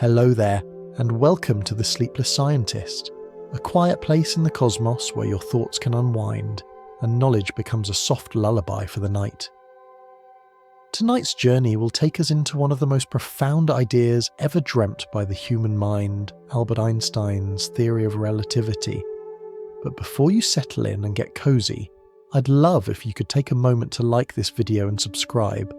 Hello there, and welcome to the Sleepless Scientist, a quiet place in the cosmos where your thoughts can unwind and knowledge becomes a soft lullaby for the night. Tonight's journey will take us into one of the most profound ideas ever dreamt by the human mind, Albert Einstein's theory of relativity. But before you settle in and get cozy, I'd love if you could take a moment to like this video and subscribe.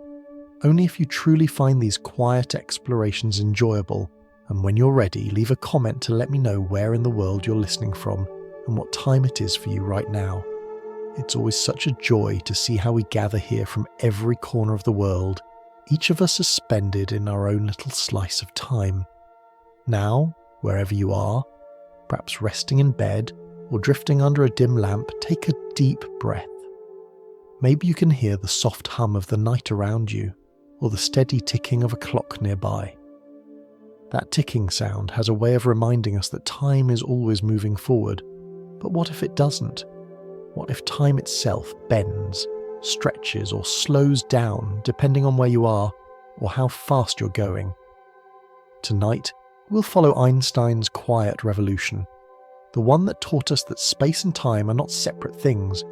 Only if you truly find these quiet explorations enjoyable, and when you're ready, leave a comment to let me know where in the world you're listening from and what time it is for you right now. It's always such a joy to see how we gather here from every corner of the world, each of us suspended in our own little slice of time. Now, wherever you are, perhaps resting in bed or drifting under a dim lamp, take a deep breath. Maybe you can hear the soft hum of the night around you, or the steady ticking of a clock nearby. That ticking sound has a way of reminding us that time is always moving forward. But what if it doesn't? What if time itself bends, stretches, or slows down depending on where you are or how fast you're going? Tonight, we'll follow Einstein's quiet revolution, the one that taught us that space and time are not separate things,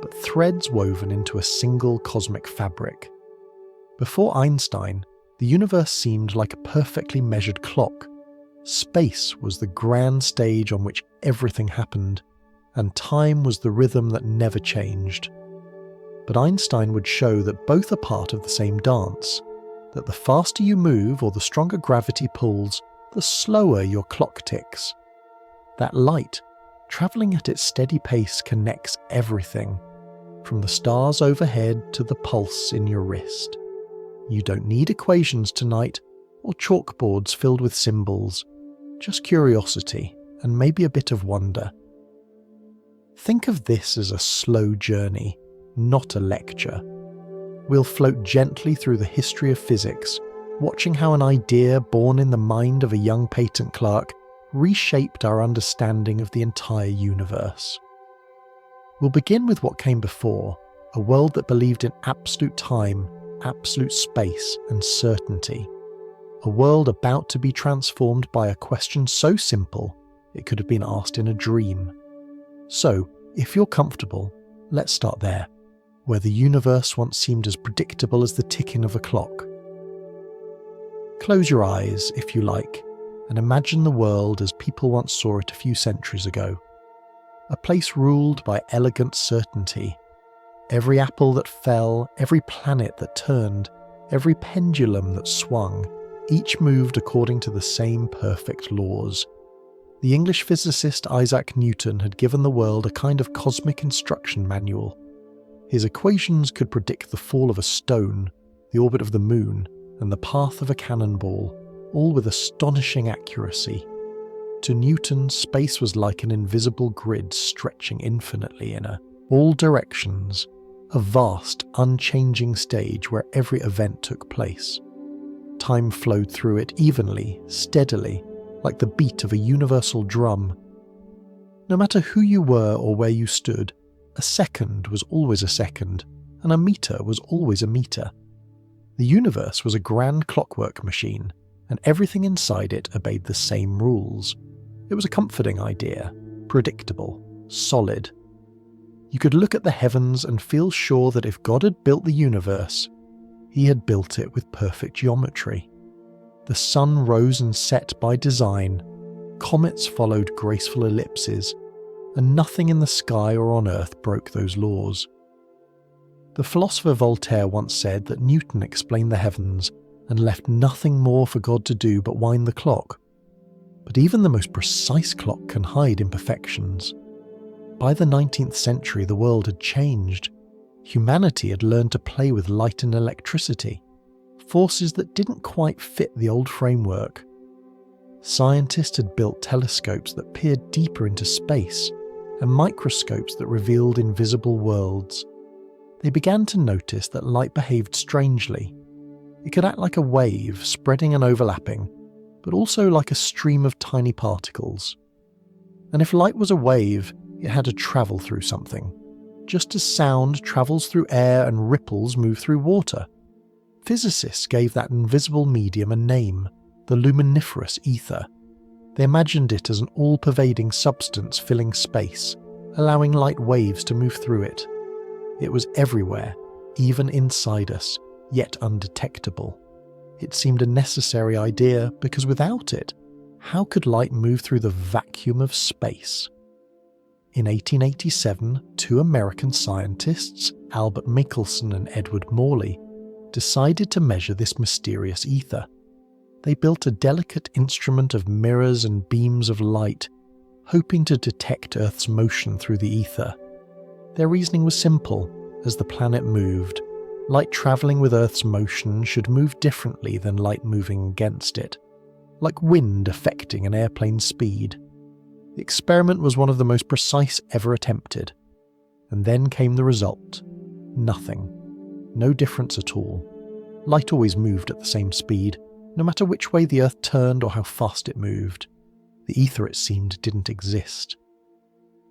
but threads woven into a single cosmic fabric. Before Einstein, the universe seemed like a perfectly measured clock. Space was the grand stage on which everything happened, and time was the rhythm that never changed. But Einstein would show that both are part of the same dance, that the faster you move or the stronger gravity pulls, the slower your clock ticks. That light, travelling at its steady pace, connects everything, from the stars overhead to the pulse in your wrist. You don't need equations tonight, or chalkboards filled with symbols, just curiosity and maybe a bit of wonder. Think of this as a slow journey, not a lecture. We'll float gently through the history of physics, watching how an idea born in the mind of a young patent clerk reshaped our understanding of the entire universe. We'll begin with what came before, a world that believed in absolute time, absolute space, and certainty. A world about to be transformed by a question so simple it could have been asked in a dream. So, if you're comfortable, let's start there, where the universe once seemed as predictable as the ticking of a clock. Close your eyes, if you like, and imagine the world as people once saw it a few centuries ago. A place ruled by elegant certainty. Every apple that fell, every planet that turned, every pendulum that swung, each moved according to the same perfect laws. The English physicist Isaac Newton had given the world a kind of cosmic instruction manual. His equations could predict the fall of a stone, the orbit of the moon, and the path of a cannonball, all with astonishing accuracy. To Newton, space was like an invisible grid stretching infinitely in all directions, a vast, unchanging stage where every event took place. Time flowed through it evenly, steadily, like the beat of a universal drum. No matter who you were or where you stood, a second was always a second, and a meter was always a meter. The universe was a grand clockwork machine, and everything inside it obeyed the same rules. It was a comforting idea, predictable, solid. You could look at the heavens and feel sure that if God had built the universe, he had built it with perfect geometry. The sun rose and set by design, comets followed graceful ellipses, and nothing in the sky or on earth broke those laws. The philosopher Voltaire once said that Newton explained the heavens and left nothing more for God to do but wind the clock. But even the most precise clock can hide imperfections. By the 19th century, the world had changed. Humanity had learned to play with light and electricity, forces that didn't quite fit the old framework. Scientists had built telescopes that peered deeper into space, and microscopes that revealed invisible worlds. They began to notice that light behaved strangely. It could act like a wave, spreading and overlapping, but also like a stream of tiny particles. And if light was a wave, it had to travel through something, just as sound travels through air and ripples move through water. Physicists gave that invisible medium a name, the luminiferous ether. They imagined it as an all-pervading substance filling space, allowing light waves to move through it. It was everywhere, even inside us, yet undetectable. It seemed a necessary idea because without it, how could light move through the vacuum of space? In 1887, two American scientists, Albert Michelson and Edward Morley, decided to measure this mysterious ether. They built a delicate instrument of mirrors and beams of light, hoping to detect Earth's motion through the ether. Their reasoning was simple. As the planet moved, light travelling with Earth's motion should move differently than light moving against it, like wind affecting an airplane's speed. The experiment was one of the most precise ever attempted. And then came the result. Nothing. No difference at all. Light always moved at the same speed, no matter which way the Earth turned or how fast it moved. The ether, it seemed, didn't exist.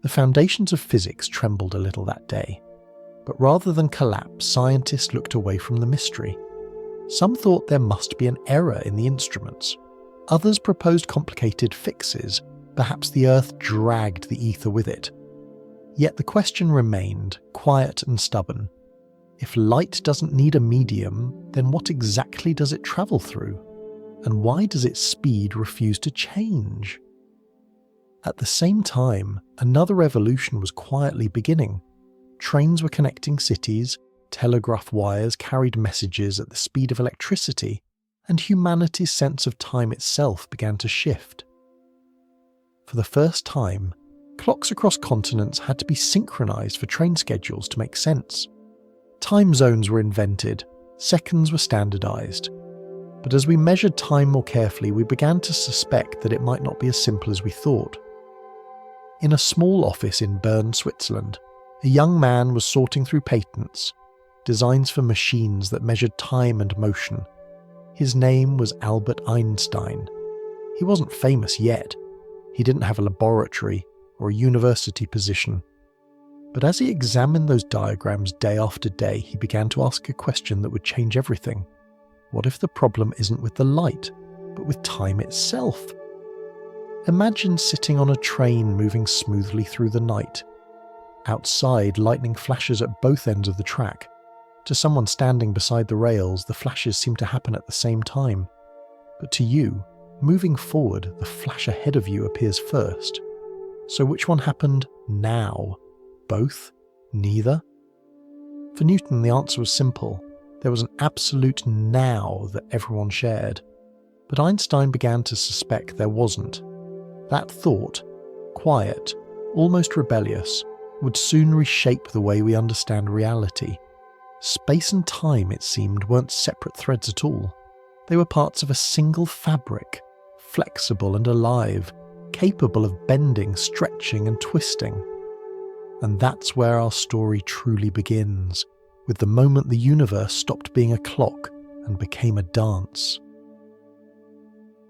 The foundations of physics trembled a little that day. But rather than collapse, scientists looked away from the mystery. Some thought there must be an error in the instruments. Others proposed complicated fixes. Perhaps the Earth dragged the ether with it. Yet the question remained, quiet and stubborn. If light doesn't need a medium, then what exactly does it travel through? And why does its speed refuse to change? At the same time, another revolution was quietly beginning. Trains were connecting cities, telegraph wires carried messages at the speed of electricity, and humanity's sense of time itself began to shift. For the first time, clocks across continents had to be synchronized for train schedules to make sense. Time zones were invented, seconds were standardized. But as we measured time more carefully, we began to suspect that it might not be as simple as we thought. In a small office in Bern, Switzerland, a young man was sorting through patents, designs for machines that measured time and motion. His name was Albert Einstein. He wasn't famous yet. He didn't have a laboratory or a university position. But as he examined those diagrams day after day, he began to ask a question that would change everything. What if the problem isn't with the light, but with time itself? Imagine sitting on a train moving smoothly through the night. Outside, lightning flashes at both ends of the track. To someone standing beside the rails, the flashes seem to happen at the same time. But to you, moving forward, the flash ahead of you appears first. So which one happened now? Both? Neither? For Newton, the answer was simple. There was an absolute now that everyone shared. But Einstein began to suspect there wasn't. That thought, quiet, almost rebellious, would soon reshape the way we understand reality. Space and time, it seemed, weren't separate threads at all. They were parts of a single fabric, flexible and alive, capable of bending, stretching and twisting. And that's where our story truly begins, with the moment the universe stopped being a clock and became a dance.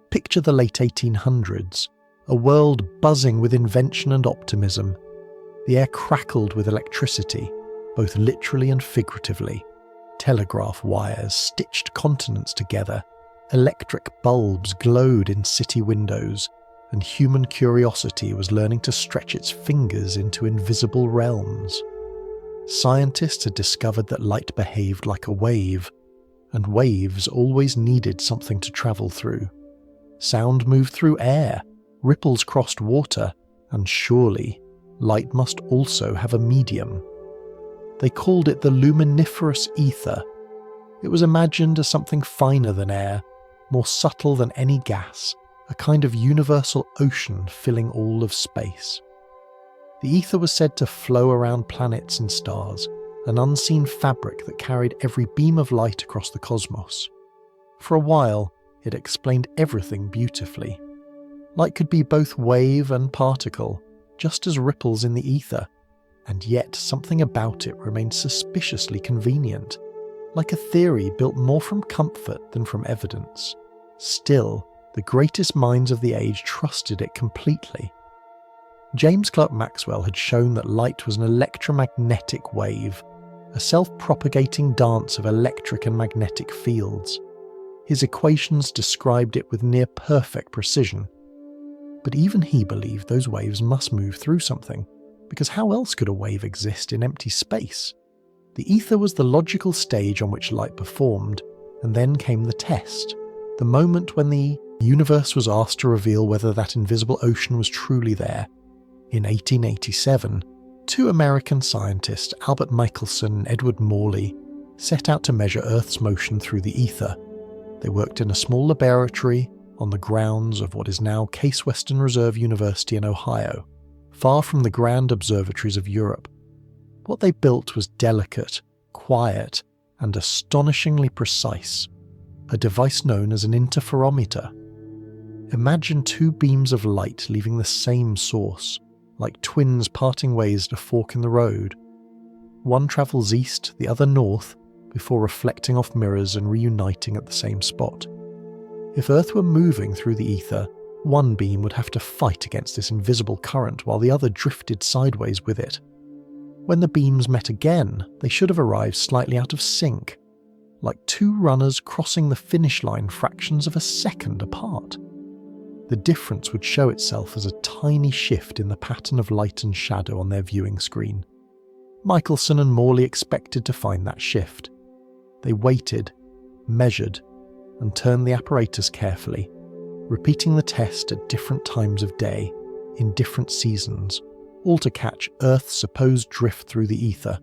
Picture the late 1800s, a world buzzing with invention and optimism. The air crackled with electricity, both literally and figuratively. Telegraph wires stitched continents together, electric bulbs glowed in city windows, and human curiosity was learning to stretch its fingers into invisible realms. Scientists had discovered that light behaved like a wave, and waves always needed something to travel through. Sound moved through air, ripples crossed water, and surely, light must also have a medium. They called it the luminiferous ether. It was imagined as something finer than air, more subtle than any gas, a kind of universal ocean filling all of space. The ether was said to flow around planets and stars, an unseen fabric that carried every beam of light across the cosmos. For a while, it explained everything beautifully. Light could be both wave and particle, just as ripples in the ether, and yet something about it remained suspiciously convenient, like a theory built more from comfort than from evidence. Still, the greatest minds of the age trusted it completely. James Clerk Maxwell had shown that light was an electromagnetic wave, a self-propagating dance of electric and magnetic fields. His equations described it with near perfect precision. But even he believed those waves must move through something, because how else could a wave exist in empty space? The ether was the logical stage on which light performed, and then came the test, the moment when the universe was asked to reveal whether that invisible ocean was truly there. In 1887, two American scientists, Albert Michelson and Edward Morley, set out to measure Earth's motion through the ether. They worked in a small laboratory on the grounds of what is now Case Western Reserve University in Ohio, far from the grand observatories of Europe. What they built was delicate, quiet, and astonishingly precise, a device known as an interferometer. Imagine two beams of light leaving the same source, like twins parting ways at a fork in the road. One travels east, the other north, before reflecting off mirrors and reuniting at the same spot. If Earth were moving through the ether, one beam would have to fight against this invisible current while the other drifted sideways with it. When the beams met again, they should have arrived slightly out of sync, like two runners crossing the finish line fractions of a second apart. The difference would show itself as a tiny shift in the pattern of light and shadow on their viewing screen. Michelson and Morley expected to find that shift. They waited, measured, and turned the apparatus carefully, repeating the test at different times of day, in different seasons, all to catch Earth's supposed drift through the ether.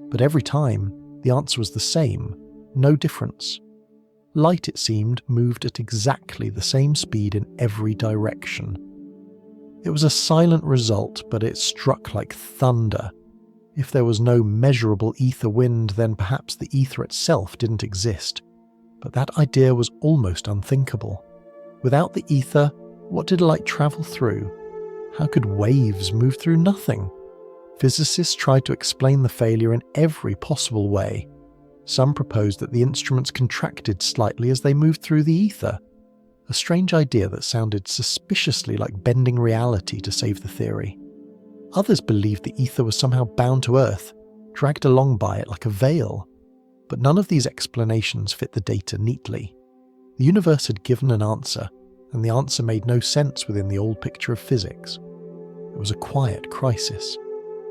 But every time, the answer was the same, no difference. Light, it seemed, moved at exactly the same speed in every direction. It was a silent result, but it struck like thunder. If there was no measurable ether wind, then perhaps the ether itself didn't exist. But that idea was almost unthinkable. Without the ether, what did light travel through? How could waves move through nothing? Physicists tried to explain the failure in every possible way. Some proposed that the instruments contracted slightly as they moved through the ether, a strange idea that sounded suspiciously like bending reality to save the theory. Others believed the ether was somehow bound to Earth, dragged along by it like a veil. But none of these explanations fit the data neatly. The universe had given an answer, and the answer made no sense within the old picture of physics. It was a quiet crisis,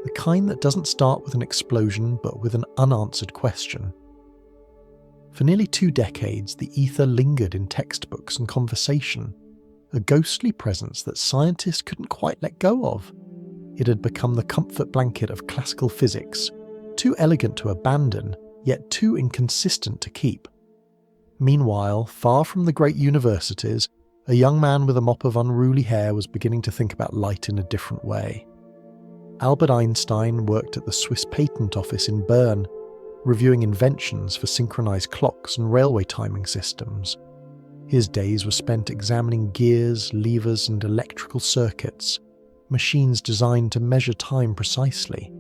the kind that doesn't start with an explosion but with an unanswered question. For nearly 2 decades, the ether lingered in textbooks and conversation, a ghostly presence that scientists couldn't quite let go of. It had become the comfort blanket of classical physics, too elegant to abandon, yet too inconsistent to keep. Meanwhile, far from the great universities, a young man with a mop of unruly hair was beginning to think about light in a different way. Albert Einstein worked at the Swiss Patent Office in Bern, reviewing inventions for synchronized clocks and railway timing systems. His days were spent examining gears, levers, and electrical circuits, machines designed to measure time precisely.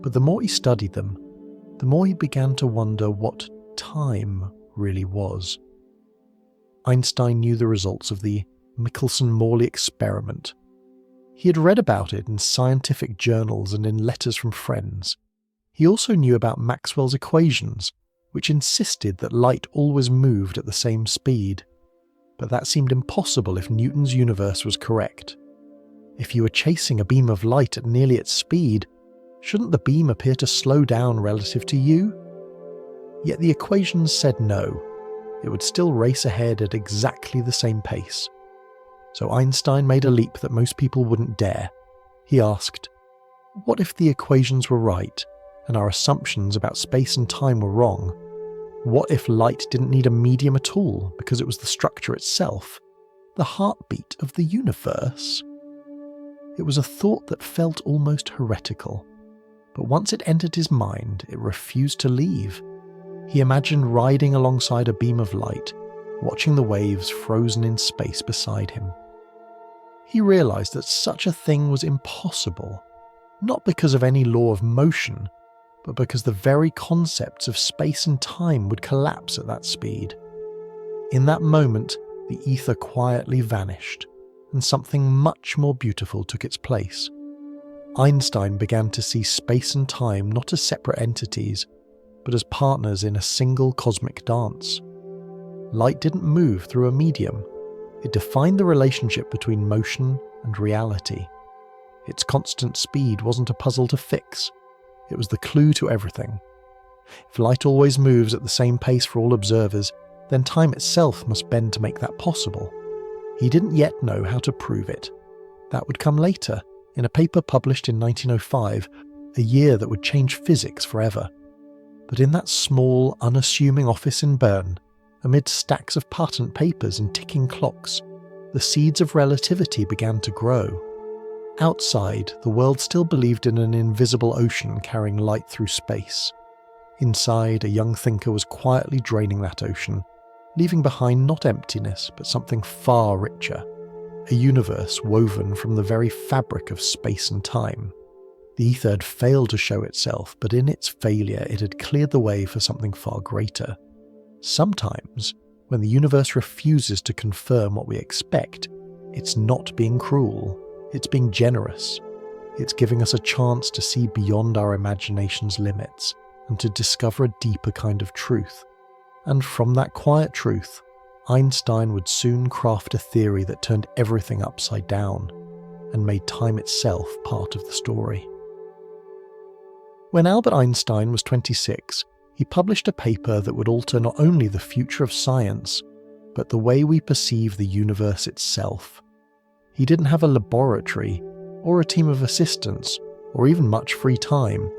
But the more he studied them, the more he began to wonder what time really was. Einstein knew the results of the Michelson-Morley experiment. He had read about it in scientific journals and in letters from friends. He also knew about Maxwell's equations, which insisted that light always moved at the same speed. But that seemed impossible if Newton's universe was correct. If you were chasing a beam of light at nearly its speed, shouldn't the beam appear to slow down relative to you? Yet the equations said no. It would still race ahead at exactly the same pace. So Einstein made a leap that most people wouldn't dare. He asked, what if the equations were right, and our assumptions about space and time were wrong? What if light didn't need a medium at all, because it was the structure itself, the heartbeat of the universe? It was a thought that felt almost heretical. But once it entered his mind, it refused to leave. He imagined riding alongside a beam of light, watching the waves frozen in space beside him. He realized that such a thing was impossible, not because of any law of motion, but because the very concepts of space and time would collapse at that speed. In that moment, the ether quietly vanished, and something much more beautiful took its place. Einstein began to see space and time not as separate entities, but as partners in a single cosmic dance. light didn't move through a medium. It defined the relationship between motion and reality. Its constant speed wasn't a puzzle to fix. It was the clue to everything. If light always moves at the same pace for all observers, then time itself must bend to make that possible. He didn't yet know how to prove it. That would come later, in a paper published in 1905, a year that would change physics forever. But in that small, unassuming office in Bern, amid stacks of patent papers and ticking clocks, the seeds of relativity began to grow. Outside, the world still believed in an invisible ocean carrying light through space. Inside, a young thinker was quietly draining that ocean, leaving behind not emptiness, but something far richer. A universe woven from the very fabric of space and time. The ether had failed to show itself, but in its failure it had cleared the way for something far greater. Sometimes, when the universe refuses to confirm what we expect, it's not being cruel, it's being generous. It's giving us a chance to see beyond our imagination's limits and to discover a deeper kind of truth. And from that quiet truth, Einstein would soon craft a theory that turned everything upside down and made time itself part of the story. When Albert Einstein was 26, he published a paper that would alter not only the future of science, but the way we perceive the universe itself. He didn't have a laboratory, or a team of assistants, or even much free time.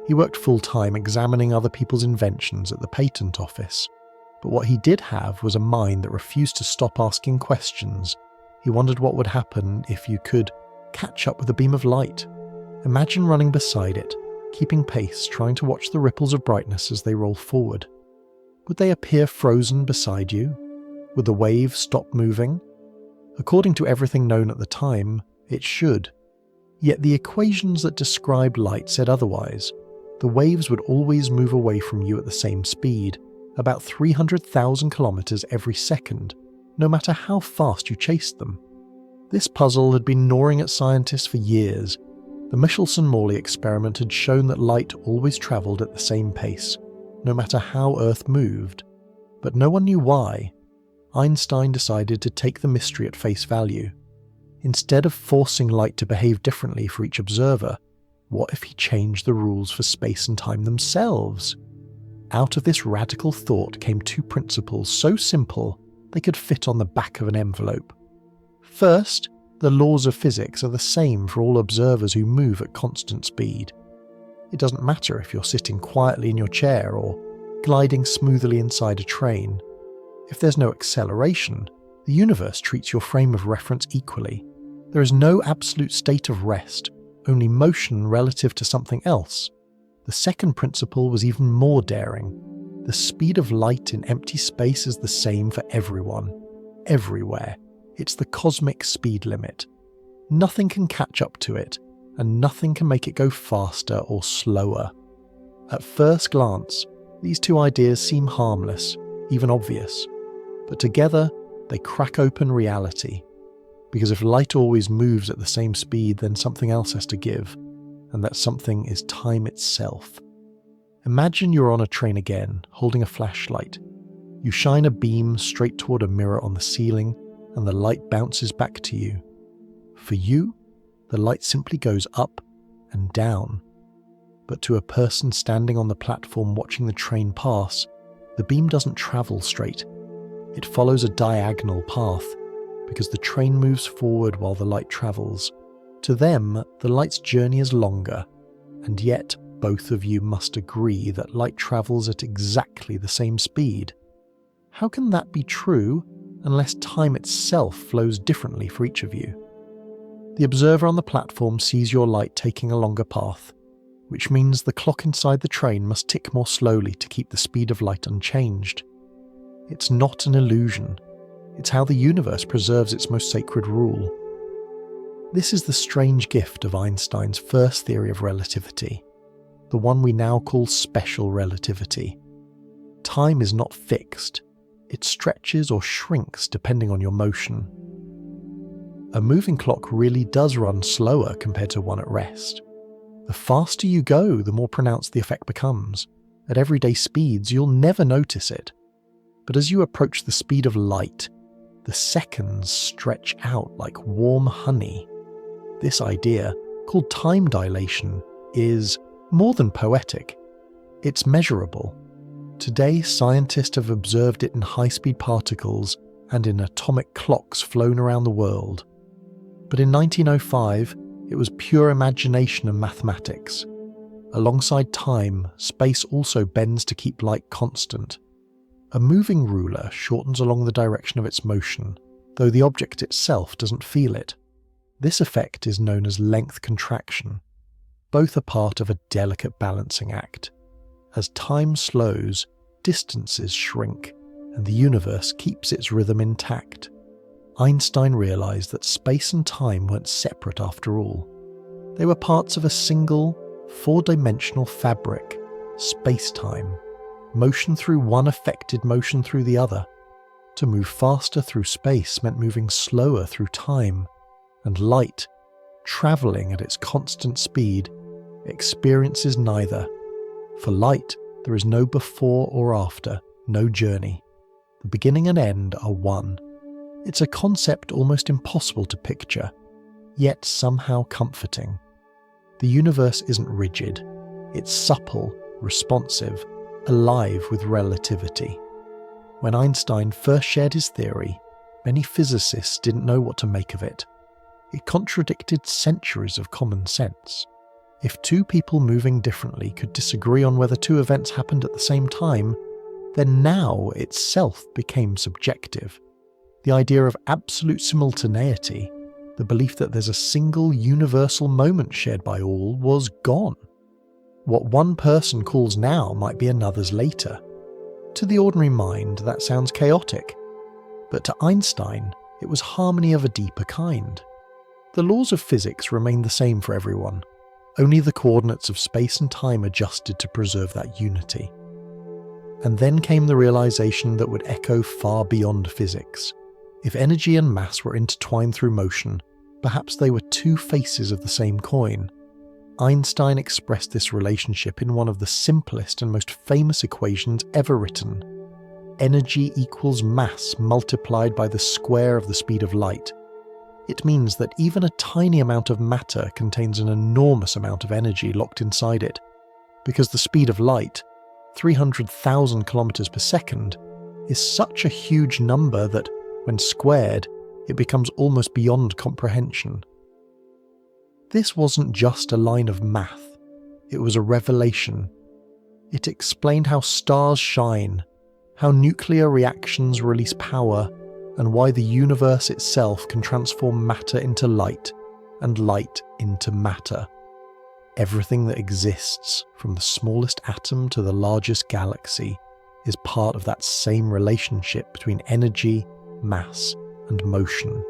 He worked full-time examining other people's inventions at the patent office. But what he did have was a mind that refused to stop asking questions. He wondered what would happen if you could catch up with a beam of light. Imagine running beside it, keeping pace, trying to watch the ripples of brightness as they roll forward. Would they appear frozen beside you? Would the waves stop moving? According to everything known at the time, it should. Yet the equations that described light said otherwise. The waves would always move away from you at the same speed, about 300,000 kilometers every second, no matter how fast you chased them. This puzzle had been gnawing at scientists for years. The Michelson-Morley experiment had shown that light always travelled at the same pace, no matter how Earth moved. But no one knew why. Einstein decided to take the mystery at face value. Instead of forcing light to behave differently for each observer, what if he changed the rules for space and time themselves? Out of this radical thought came two principles so simple they could fit on the back of an envelope. First, the laws of physics are the same for all observers who move at constant speed. It doesn't matter if you're sitting quietly in your chair or gliding smoothly inside a train. If there's no acceleration, the universe treats your frame of reference equally. There is no absolute state of rest, only motion relative to something else. The second principle was even more daring. The speed of light in empty space is the same for everyone, everywhere. It's the cosmic speed limit. Nothing can catch up to it, and nothing can make it go faster or slower. At first glance, these two ideas seem harmless, even obvious. But together, they crack open reality. Because if light always moves at the same speed, then something else has to give, and that something is time itself. Imagine you're on a train again, holding a flashlight. You shine a beam straight toward a mirror on the ceiling, and the light bounces back to you. For you, the light simply goes up and down. But to a person standing on the platform watching the train pass, the beam doesn't travel straight. It follows a diagonal path, because the train moves forward while the light travels. To them, the light's journey is longer, and yet both of you must agree that light travels at exactly the same speed. How can that be true unless time itself flows differently for each of you? The observer on the platform sees your light taking a longer path, which means the clock inside the train must tick more slowly to keep the speed of light unchanged. It's not an illusion. It's how the universe preserves its most sacred rule. This is the strange gift of Einstein's first theory of relativity, the one we now call special relativity. Time is not fixed. It stretches or shrinks depending on your motion. A moving clock really does run slower compared to one at rest. The faster you go, the more pronounced the effect becomes. At everyday speeds, you'll never notice it. But as you approach the speed of light, the seconds stretch out like warm honey. This idea, called time dilation, is more than poetic. It's measurable. Today, scientists have observed it in high-speed particles and in atomic clocks flown around the world. But in 1905, it was pure imagination and mathematics. Alongside time, space also bends to keep light constant. A moving ruler shortens along the direction of its motion, though the object itself doesn't feel it. This effect is known as length contraction. Both are part of a delicate balancing act. As time slows, distances shrink, and the universe keeps its rhythm intact. Einstein realized that space and time weren't separate after all. They were parts of a single, four-dimensional fabric, space-time. Motion through one affected motion through the other. To move faster through space meant moving slower through time, and light, travelling at its constant speed, experiences neither. For light, there is no before or after, no journey. The beginning and end are one. It's a concept almost impossible to picture, yet somehow comforting. The universe isn't rigid. It's supple, responsive, alive with relativity. When Einstein first shared his theory, many physicists didn't know what to make of it. It contradicted centuries of common sense. If two people moving differently could disagree on whether two events happened at the same time, then now itself became subjective. The idea of absolute simultaneity, the belief that there's a single universal moment shared by all, was gone. What one person calls now might be another's later. To the ordinary mind, that sounds chaotic. But to Einstein, it was harmony of a deeper kind. The laws of physics remained the same for everyone. Only the coordinates of space and time adjusted to preserve that unity. And then came the realization that would echo far beyond physics. If energy and mass were intertwined through motion, perhaps they were two faces of the same coin. Einstein expressed this relationship in one of the simplest and most famous equations ever written. Energy equals mass multiplied by the square of the speed of light. It means that even a tiny amount of matter contains an enormous amount of energy locked inside it, because the speed of light, 300,000 kilometers per second, is such a huge number that, when squared, it becomes almost beyond comprehension. This wasn't just a line of math, it was a revelation. It explained how stars shine, how nuclear reactions release power, and why the universe itself can transform matter into light, and light into matter. Everything that exists, from the smallest atom to the largest galaxy, is part of that same relationship between energy, mass, and motion.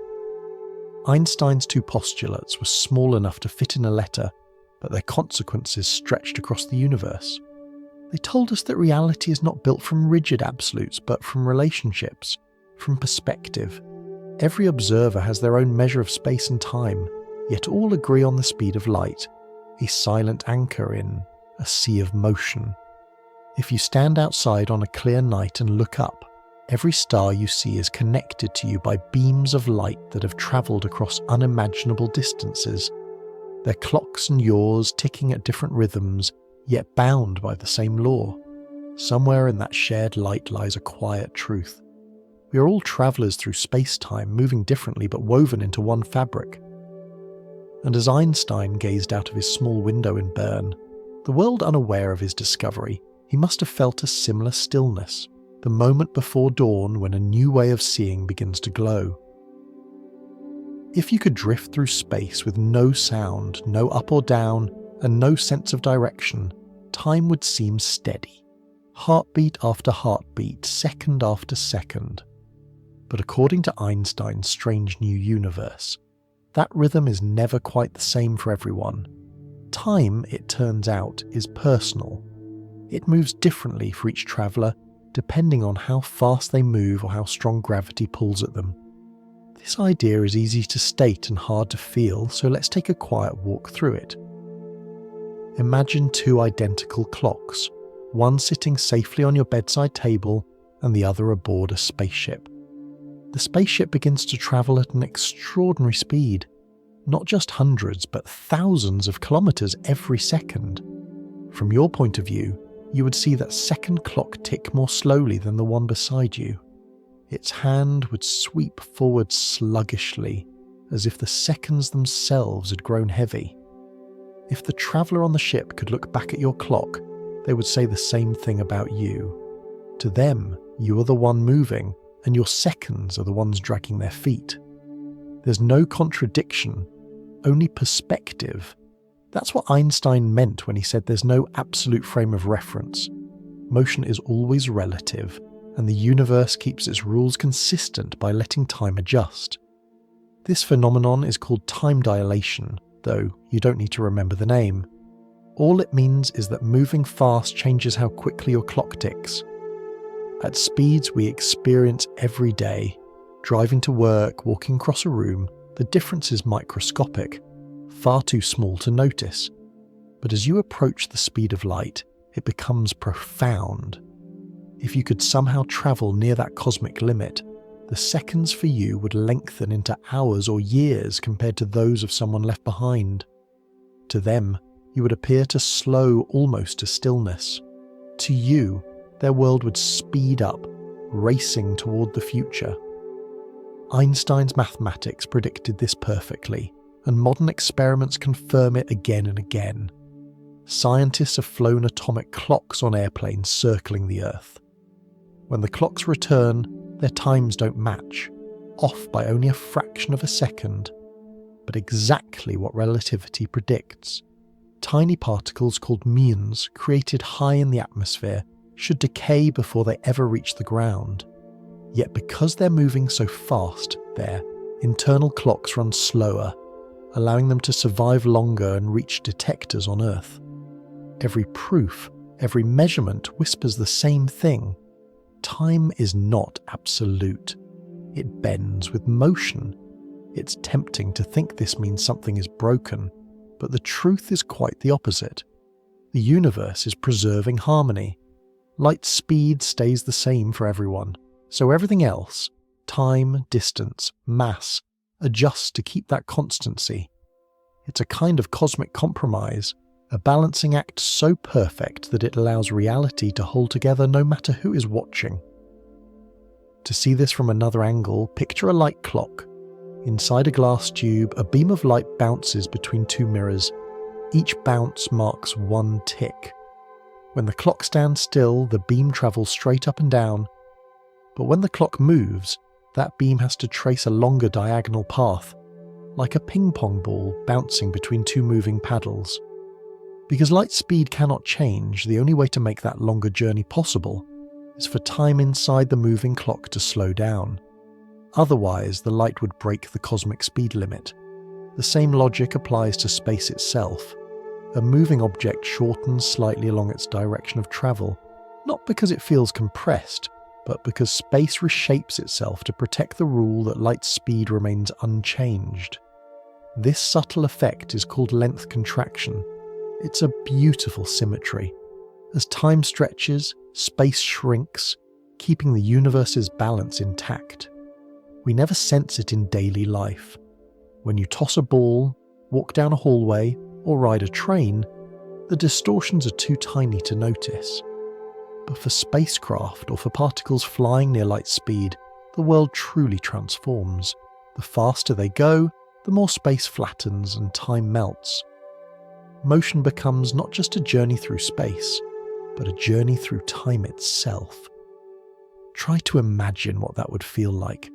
Einstein's two postulates were small enough to fit in a letter, but their consequences stretched across the universe. They told us that reality is not built from rigid absolutes, but from relationships, from perspective. Every observer has their own measure of space and time, yet all agree on the speed of light, a silent anchor in a sea of motion. If you stand outside on a clear night and look up, every star you see is connected to you by beams of light that have travelled across unimaginable distances. Their clocks and yours ticking at different rhythms, yet bound by the same law. Somewhere in that shared light lies a quiet truth. We are all travellers through space-time, moving differently but woven into one fabric. And as Einstein gazed out of his small window in Bern, the world unaware of his discovery, he must have felt a similar stillness, the moment before dawn when a new way of seeing begins to glow. If you could drift through space with no sound, no up or down, and no sense of direction, time would seem steady. Heartbeat after heartbeat, second after second. But according to Einstein's strange new universe, that rhythm is never quite the same for everyone. Time, it turns out, is personal. It moves differently for each traveller, depending on how fast they move or how strong gravity pulls at them. This idea is easy to state and hard to feel, so let's take a quiet walk through it. Imagine two identical clocks, one sitting safely on your bedside table and the other aboard a spaceship. The spaceship begins to travel at an extraordinary speed, not just hundreds but thousands of kilometers every second. From your point of view, you would see that second clock tick more slowly than the one beside you. Its hand would sweep forward sluggishly, as if the seconds themselves had grown heavy. If the traveller on the ship could look back at your clock, they would say the same thing about you. To them, you are the one moving, and your seconds are the ones dragging their feet. There's no contradiction, only perspective. That's what Einstein meant when he said there's no absolute frame of reference. Motion is always relative, and the universe keeps its rules consistent by letting time adjust. This phenomenon is called time dilation, though you don't need to remember the name. All it means is that moving fast changes how quickly your clock ticks. At speeds we experience every day, driving to work, walking across a room, the difference is microscopic, far too small to notice. But as you approach the speed of light, it becomes profound. If you could somehow travel near that cosmic limit, the seconds for you would lengthen into hours or years compared to those of someone left behind. To them, you would appear to slow almost to stillness. To you, their world would speed up, racing toward the future. Einstein's mathematics predicted this perfectly, and modern experiments confirm it again and again. Scientists have flown atomic clocks on airplanes circling the Earth. When the clocks return, their times don't match, off by only a fraction of a second, but exactly what relativity predicts. Tiny particles called muons, created high in the atmosphere, should decay before they ever reach the ground. Yet because they're moving so fast, their internal clocks run slower, allowing them to survive longer and reach detectors on Earth. Every proof, every measurement whispers the same thing. Time is not absolute. It bends with motion. It's tempting to think this means something is broken, but the truth is quite the opposite. The universe is preserving harmony. Light speed stays the same for everyone, so everything else, time, distance, mass, adjusts to keep that constancy. It's a kind of cosmic compromise, a balancing act so perfect that it allows reality to hold together no matter who is watching. To see this from another angle, picture a light clock. Inside a glass tube, a beam of light bounces between two mirrors. Each bounce marks one tick. When the clock stands still, the beam travels straight up and down. But when the clock moves, that beam has to trace a longer diagonal path, like a ping-pong ball bouncing between two moving paddles. Because light speed cannot change, the only way to make that longer journey possible is for time inside the moving clock to slow down. Otherwise, the light would break the cosmic speed limit. The same logic applies to space itself. A moving object shortens slightly along its direction of travel, not because it feels compressed, but because space reshapes itself to protect the rule that light speed remains unchanged. This subtle effect is called length contraction. It's a beautiful symmetry. As time stretches, space shrinks, keeping the universe's balance intact. We never sense it in daily life. When you toss a ball, walk down a hallway, or ride a train, the distortions are too tiny to notice. But for spacecraft or for particles flying near light speed, the world truly transforms. The faster they go, the more space flattens and time melts. Motion becomes not just a journey through space, but a journey through time itself. Try to imagine what that would feel like.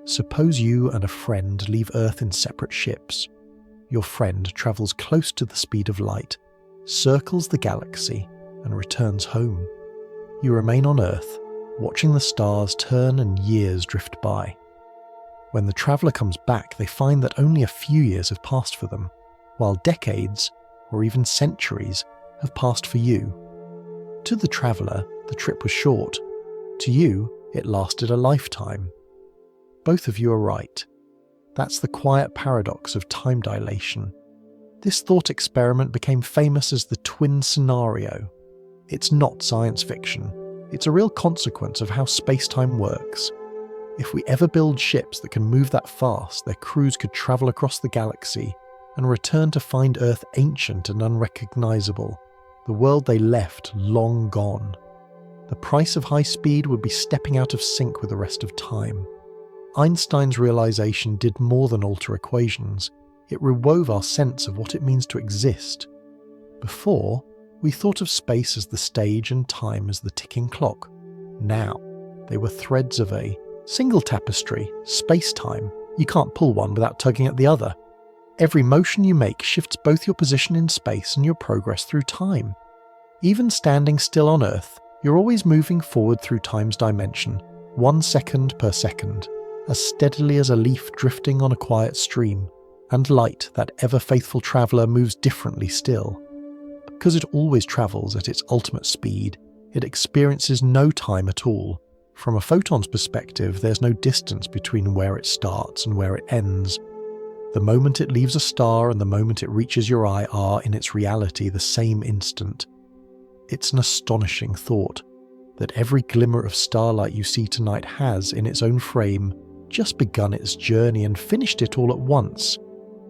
Suppose you and a friend leave Earth in separate ships. Your friend travels close to the speed of light, circles the galaxy, and returns home. You remain on Earth, watching the stars turn and years drift by. When the traveller comes back, they find that only a few years have passed for them, while decades, or even centuries, have passed for you. To the traveller, the trip was short. To you, it lasted a lifetime. Both of you are right. That's the quiet paradox of time dilation. This thought experiment became famous as the twin scenario. It's not science fiction. It's a real consequence of how space-time works. If we ever build ships that can move that fast, their crews could travel across the galaxy and return to find Earth ancient and unrecognizable, the world they left long gone. The price of high speed would be stepping out of sync with the rest of time. Einstein's realization did more than alter equations. It rewove our sense of what it means to exist. Before, we thought of space as the stage and time as the ticking clock. Now, they were threads of a single tapestry, space-time. You can't pull one without tugging at the other. Every motion you make shifts both your position in space and your progress through time. Even standing still on Earth, you're always moving forward through time's dimension, 1 second per second, as steadily as a leaf drifting on a quiet stream. And light, that ever-faithful traveller, moves differently still. Because it always travels at its ultimate speed, it experiences no time at all. From a photon's perspective, there's no distance between where it starts and where it ends. The moment it leaves a star and the moment it reaches your eye are, in its reality, the same instant. It's an astonishing thought, that every glimmer of starlight you see tonight has, in its own frame, just begun its journey and finished it all at once.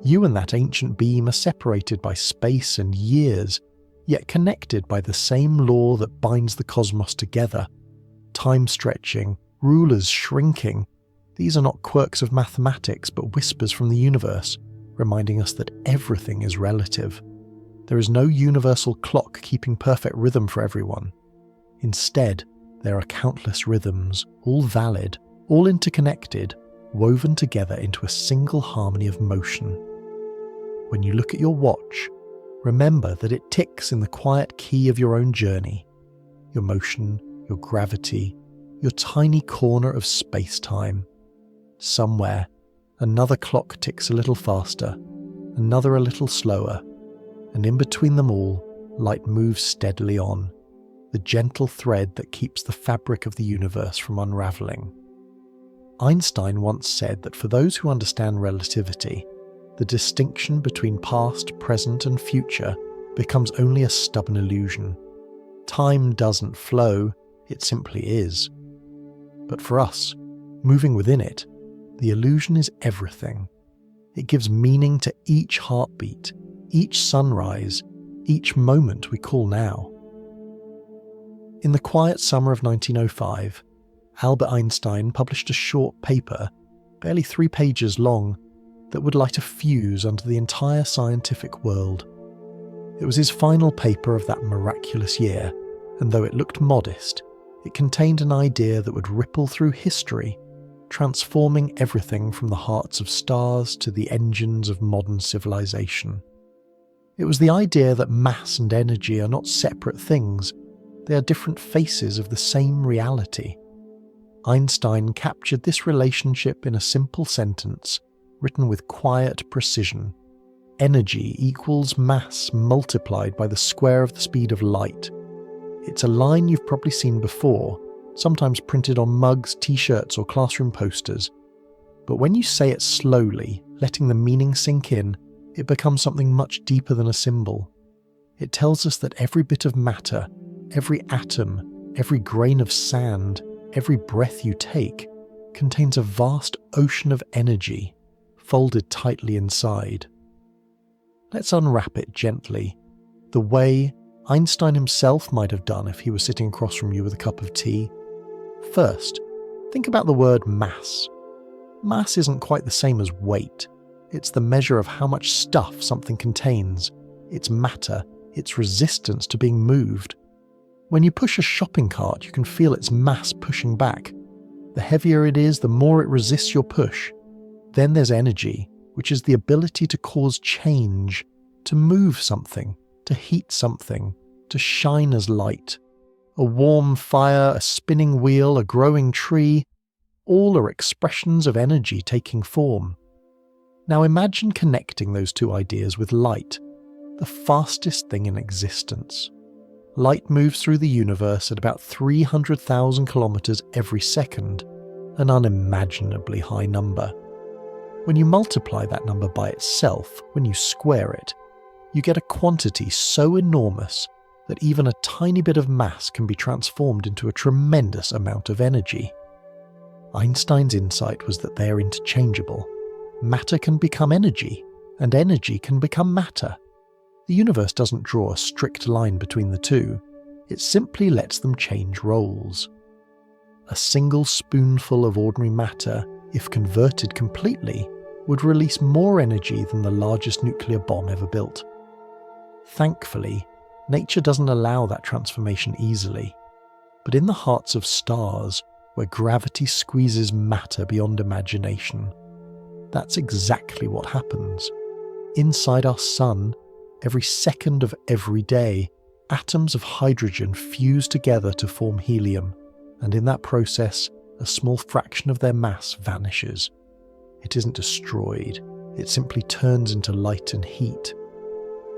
You and that ancient beam are separated by space and years, yet connected by the same law that binds the cosmos together. Time stretching, rulers shrinking. These are not quirks of mathematics, but whispers from the universe, reminding us that everything is relative. There is no universal clock keeping perfect rhythm for everyone. Instead, there are countless rhythms, all valid, all interconnected, woven together into a single harmony of motion. When you look at your watch, remember that it ticks in the quiet key of your own journey. Your motion, your gravity, your tiny corner of space-time. Somewhere, another clock ticks a little faster, another a little slower, and in between them all, light moves steadily on, the gentle thread that keeps the fabric of the universe from unraveling. Einstein once said that for those who understand relativity, the distinction between past, present, and future becomes only a stubborn illusion. Time doesn't flow, it simply is. But for us, moving within it, the illusion is everything. It gives meaning to each heartbeat, each sunrise, each moment we call now. In the quiet summer of 1905, Albert Einstein published a short paper, barely 3 pages long, that would light a fuse under the entire scientific world. It was his final paper of that miraculous year, and though it looked modest, it contained an idea that would ripple through history, transforming everything from the hearts of stars to the engines of modern civilization. It was the idea that mass and energy are not separate things, they are different faces of the same reality. Einstein captured this relationship in a simple sentence, written with quiet precision. Energy equals mass multiplied by the square of the speed of light. It's a line you've probably seen before, sometimes printed on mugs, t-shirts, or classroom posters. But when you say it slowly, letting the meaning sink in, it becomes something much deeper than a symbol. It tells us that every bit of matter, every atom, every grain of sand, every breath you take, contains a vast ocean of energy, folded tightly inside. Let's unwrap it gently, the way Einstein himself might have done if he was sitting across from you with a cup of tea. First, think about the word mass. Mass isn't quite the same as weight. It's the measure of how much stuff something contains, its matter, its resistance to being moved. When you push a shopping cart, you can feel its mass pushing back. The heavier it is, the more it resists your push. Then there's energy, which is the ability to cause change, to move something, to heat something, to shine as light. A warm fire, a spinning wheel, a growing tree, all are expressions of energy taking form. Now imagine connecting those two ideas with light, the fastest thing in existence. Light moves through the universe at about 300,000 kilometers every second, an unimaginably high number. When you multiply that number by itself, when you square it, you get a quantity so enormous that even a tiny bit of mass can be transformed into a tremendous amount of energy. Einstein's insight was that they are interchangeable. Matter can become energy, and energy can become matter. The universe doesn't draw a strict line between the two, it simply lets them change roles. A single spoonful of ordinary matter, if converted completely, would release more energy than the largest nuclear bomb ever built. Thankfully, nature doesn't allow that transformation easily. But in the hearts of stars, where gravity squeezes matter beyond imagination, that's exactly what happens. Inside our sun, every second of every day, atoms of hydrogen fuse together to form helium, and in that process, a small fraction of their mass vanishes. It isn't destroyed, it simply turns into light and heat.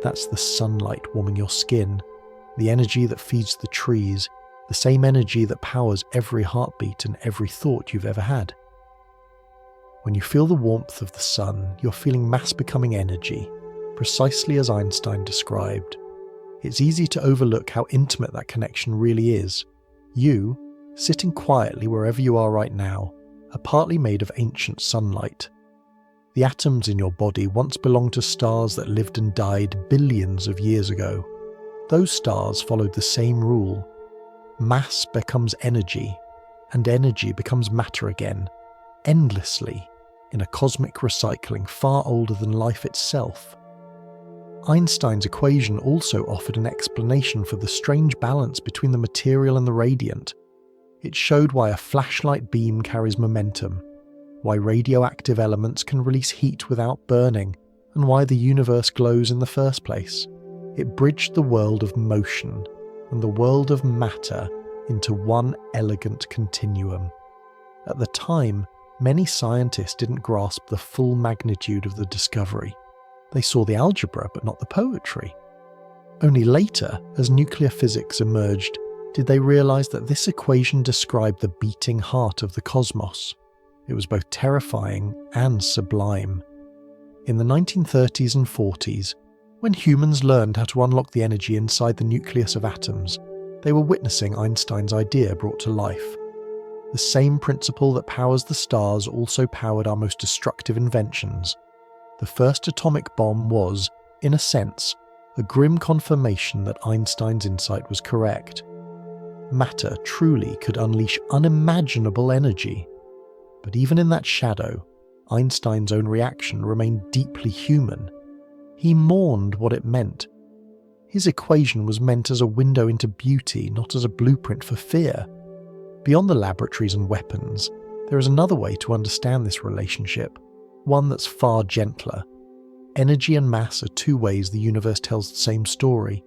That's the sunlight warming your skin, the energy that feeds the trees, the same energy that powers every heartbeat and every thought you've ever had. When you feel the warmth of the sun, you're feeling mass becoming energy, precisely as Einstein described. It's easy to overlook how intimate that connection really is. You, sitting quietly wherever you are right now, are partly made of ancient sunlight. The atoms in your body once belonged to stars that lived and died billions of years ago. Those stars followed the same rule. Mass becomes energy, and energy becomes matter again, endlessly, in a cosmic recycling far older than life itself. Einstein's equation also offered an explanation for the strange balance between the material and the radiant. It showed why a flashlight beam carries momentum, why radioactive elements can release heat without burning, and why the universe glows in the first place. It bridged the world of motion and the world of matter into one elegant continuum. At the time, many scientists didn't grasp the full magnitude of the discovery. They saw the algebra but not the poetry. Only later, as nuclear physics emerged, did they realize that this equation described the beating heart of the cosmos. It was both terrifying and sublime. In the 1930s and 40s, when humans learned how to unlock the energy inside the nucleus of atoms, they were witnessing Einstein's idea brought to life. The same principle that powers the stars also powered our most destructive inventions. The first atomic bomb was, in a sense, a grim confirmation that Einstein's insight was correct. Matter truly could unleash unimaginable energy. But even in that shadow, Einstein's own reaction remained deeply human. He mourned what it meant. His equation was meant as a window into beauty, not as a blueprint for fear. Beyond the laboratories and weapons, there is another way to understand this relationship, one that's far gentler. Energy and mass are two ways the universe tells the same story.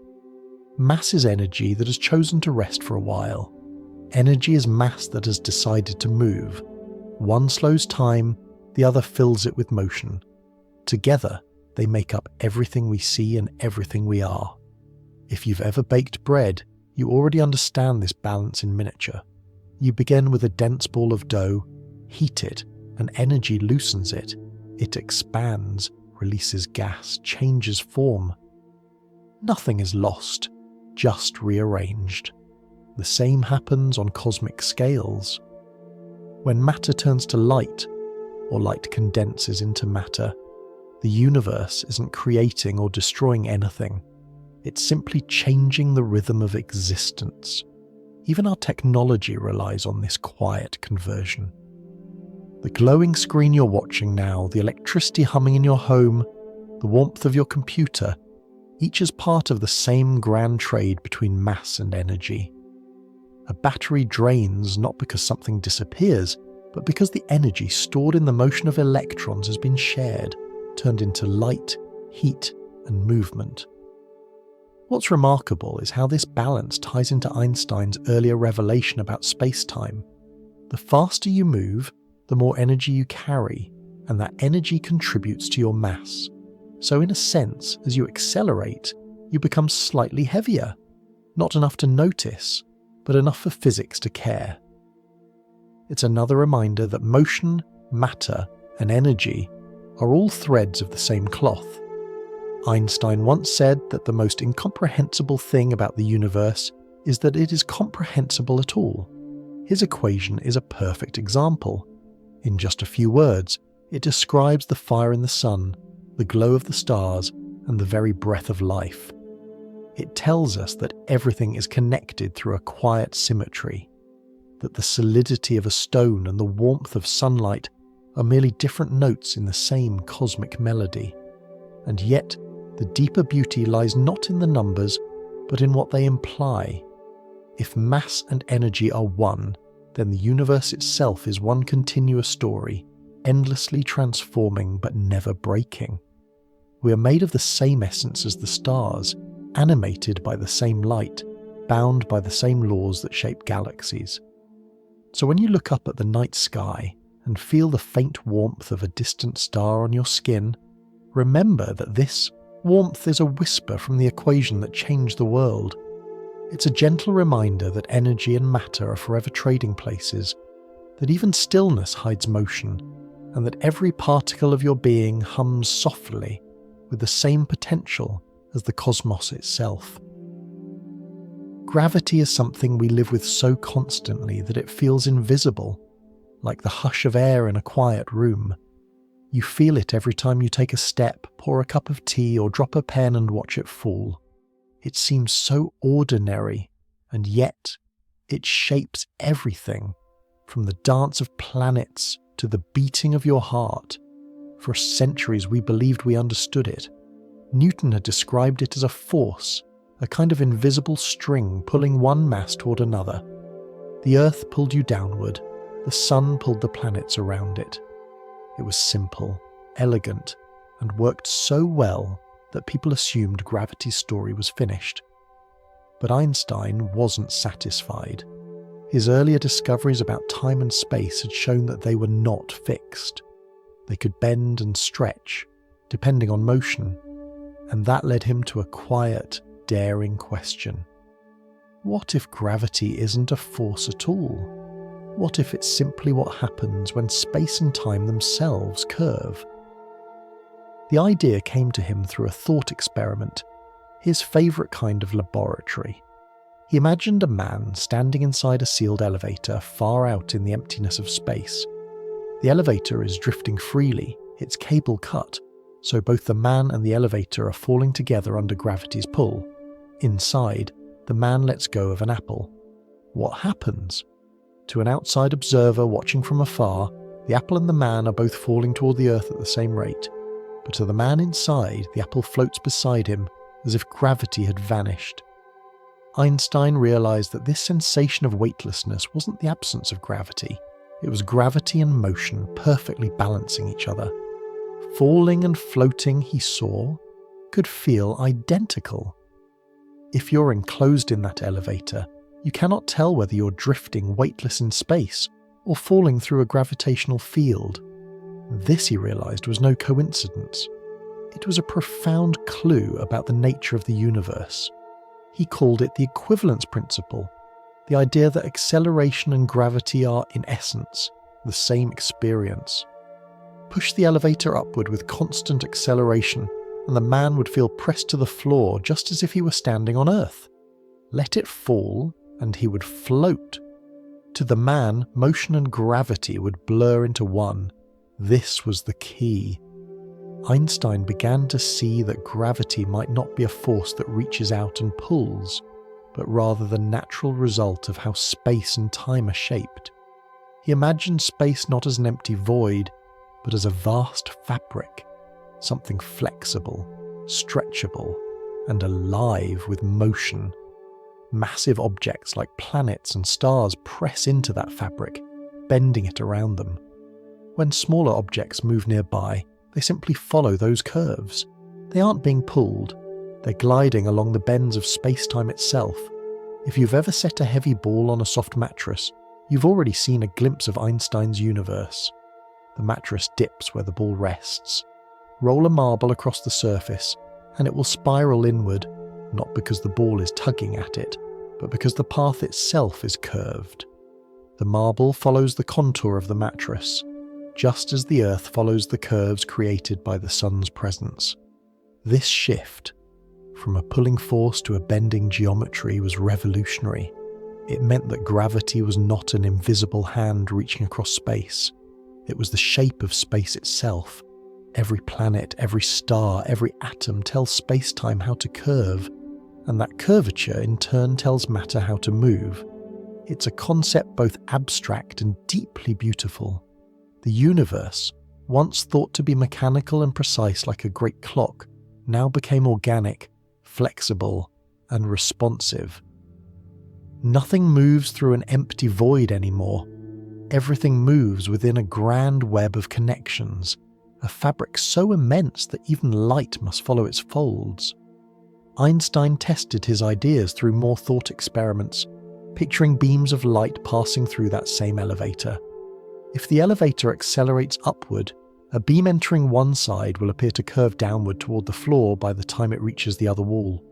Mass is energy that has chosen to rest for a while. Energy is mass that has decided to move. One slows time, the other fills it with motion. Together, they make up everything we see and everything we are. If you've ever baked bread, you already understand this balance in miniature. You begin with a dense ball of dough, heat it, and energy loosens it. It expands, releases gas, changes form. Nothing is lost, just rearranged. The same happens on cosmic scales. When matter turns to light, or light condenses into matter, the universe isn't creating or destroying anything. It's simply changing the rhythm of existence. Even our technology relies on this quiet conversion. The glowing screen you're watching now, the electricity humming in your home, the warmth of your computer, each is part of the same grand trade between mass and energy. A battery drains not because something disappears, but because the energy stored in the motion of electrons has been shared, turned into light, heat, and movement. What's remarkable is how this balance ties into Einstein's earlier revelation about space-time. The faster you move, the more energy you carry, and that energy contributes to your mass. So in a sense, as you accelerate, you become slightly heavier. Not enough to notice, but enough for physics to care. It's another reminder that motion, matter, and energy are all threads of the same cloth. Einstein once said that the most incomprehensible thing about the universe is that it is comprehensible at all. His equation is a perfect example. In just a few words, it describes the fire in the sun, the glow of the stars, and the very breath of life. It tells us that everything is connected through a quiet symmetry, that the solidity of a stone and the warmth of sunlight are merely different notes in the same cosmic melody. And yet, the deeper beauty lies not in the numbers, but in what they imply. If mass and energy are one, then the universe itself is one continuous story, endlessly transforming but never breaking. We are made of the same essence as the stars, animated by the same light, bound by the same laws that shape galaxies. So when you look up at the night sky and feel the faint warmth of a distant star on your skin, remember that this warmth is a whisper from the equation that changed the world. It's a gentle reminder that energy and matter are forever trading places, that even stillness hides motion, and that every particle of your being hums softly with the same potential as the cosmos itself. Gravity is something we live with so constantly that it feels invisible, like the hush of air in a quiet room. You feel it every time you take a step, pour a cup of tea, or drop a pen and watch it fall. It seems so ordinary, and yet it shapes everything, from the dance of planets to the beating of your heart. For centuries we believed we understood it. Newton had described it as a force, a kind of invisible string pulling one mass toward another. The Earth pulled you downward, the sun pulled the planets around it. It was simple, elegant, and worked so well that people assumed gravity's story was finished. But Einstein wasn't satisfied. His earlier discoveries about time and space had shown that they were not fixed. They could bend and stretch, depending on motion, and that led him to a quiet, daring question. What if gravity isn't a force at all? What if it's simply what happens when space and time themselves curve? The idea came to him through a thought experiment, his favourite kind of laboratory. He imagined a man standing inside a sealed elevator far out in the emptiness of space. The elevator is drifting freely, its cable cut, so both the man and the elevator are falling together under gravity's pull. Inside, the man lets go of an apple. What happens? To an outside observer watching from afar, the apple and the man are both falling toward the earth at the same rate. But to the man inside, the apple floats beside him as if gravity had vanished. Einstein realized that this sensation of weightlessness wasn't the absence of gravity. It was gravity and motion perfectly balancing each other. Falling and floating, he saw, could feel identical. If you're enclosed in that elevator, you cannot tell whether you're drifting weightless in space or falling through a gravitational field. This, he realized, was no coincidence. It was a profound clue about the nature of the universe. He called it the equivalence principle, the idea that acceleration and gravity are, in essence, the same experience. Push the elevator upward with constant acceleration, and the man would feel pressed to the floor just as if he were standing on Earth. Let it fall, and he would float. To the man, motion and gravity would blur into one. This was the key. Einstein began to see that gravity might not be a force that reaches out and pulls, but rather the natural result of how space and time are shaped. He imagined space not as an empty void, but as a vast fabric, something flexible, stretchable, and alive with motion. Massive objects like planets and stars press into that fabric, bending it around them. When smaller objects move nearby, they simply follow those curves. They aren't being pulled, they're gliding along the bends of space-time itself. If you've ever set a heavy ball on a soft mattress, you've already seen a glimpse of Einstein's universe. The mattress dips where the ball rests. Roll a marble across the surface, and it will spiral inward, not because the ball is tugging at it, but because the path itself is curved. The marble follows the contour of the mattress, just as the Earth follows the curves created by the sun's presence. This shift, from a pulling force to a bending geometry, was revolutionary. It meant that gravity was not an invisible hand reaching across space. It was the shape of space itself. Every planet, every star, every atom tells space-time how to curve, and that curvature in turn tells matter how to move. It's a concept both abstract and deeply beautiful. The universe, once thought to be mechanical and precise like a great clock, now became organic, flexible, and responsive. Nothing moves through an empty void anymore. Everything moves within a grand web of connections, a fabric so immense that even light must follow its folds. Einstein tested his ideas through more thought experiments, picturing beams of light passing through that same elevator. If the elevator accelerates upward, a beam entering one side will appear to curve downward toward the floor by the time it reaches the other wall.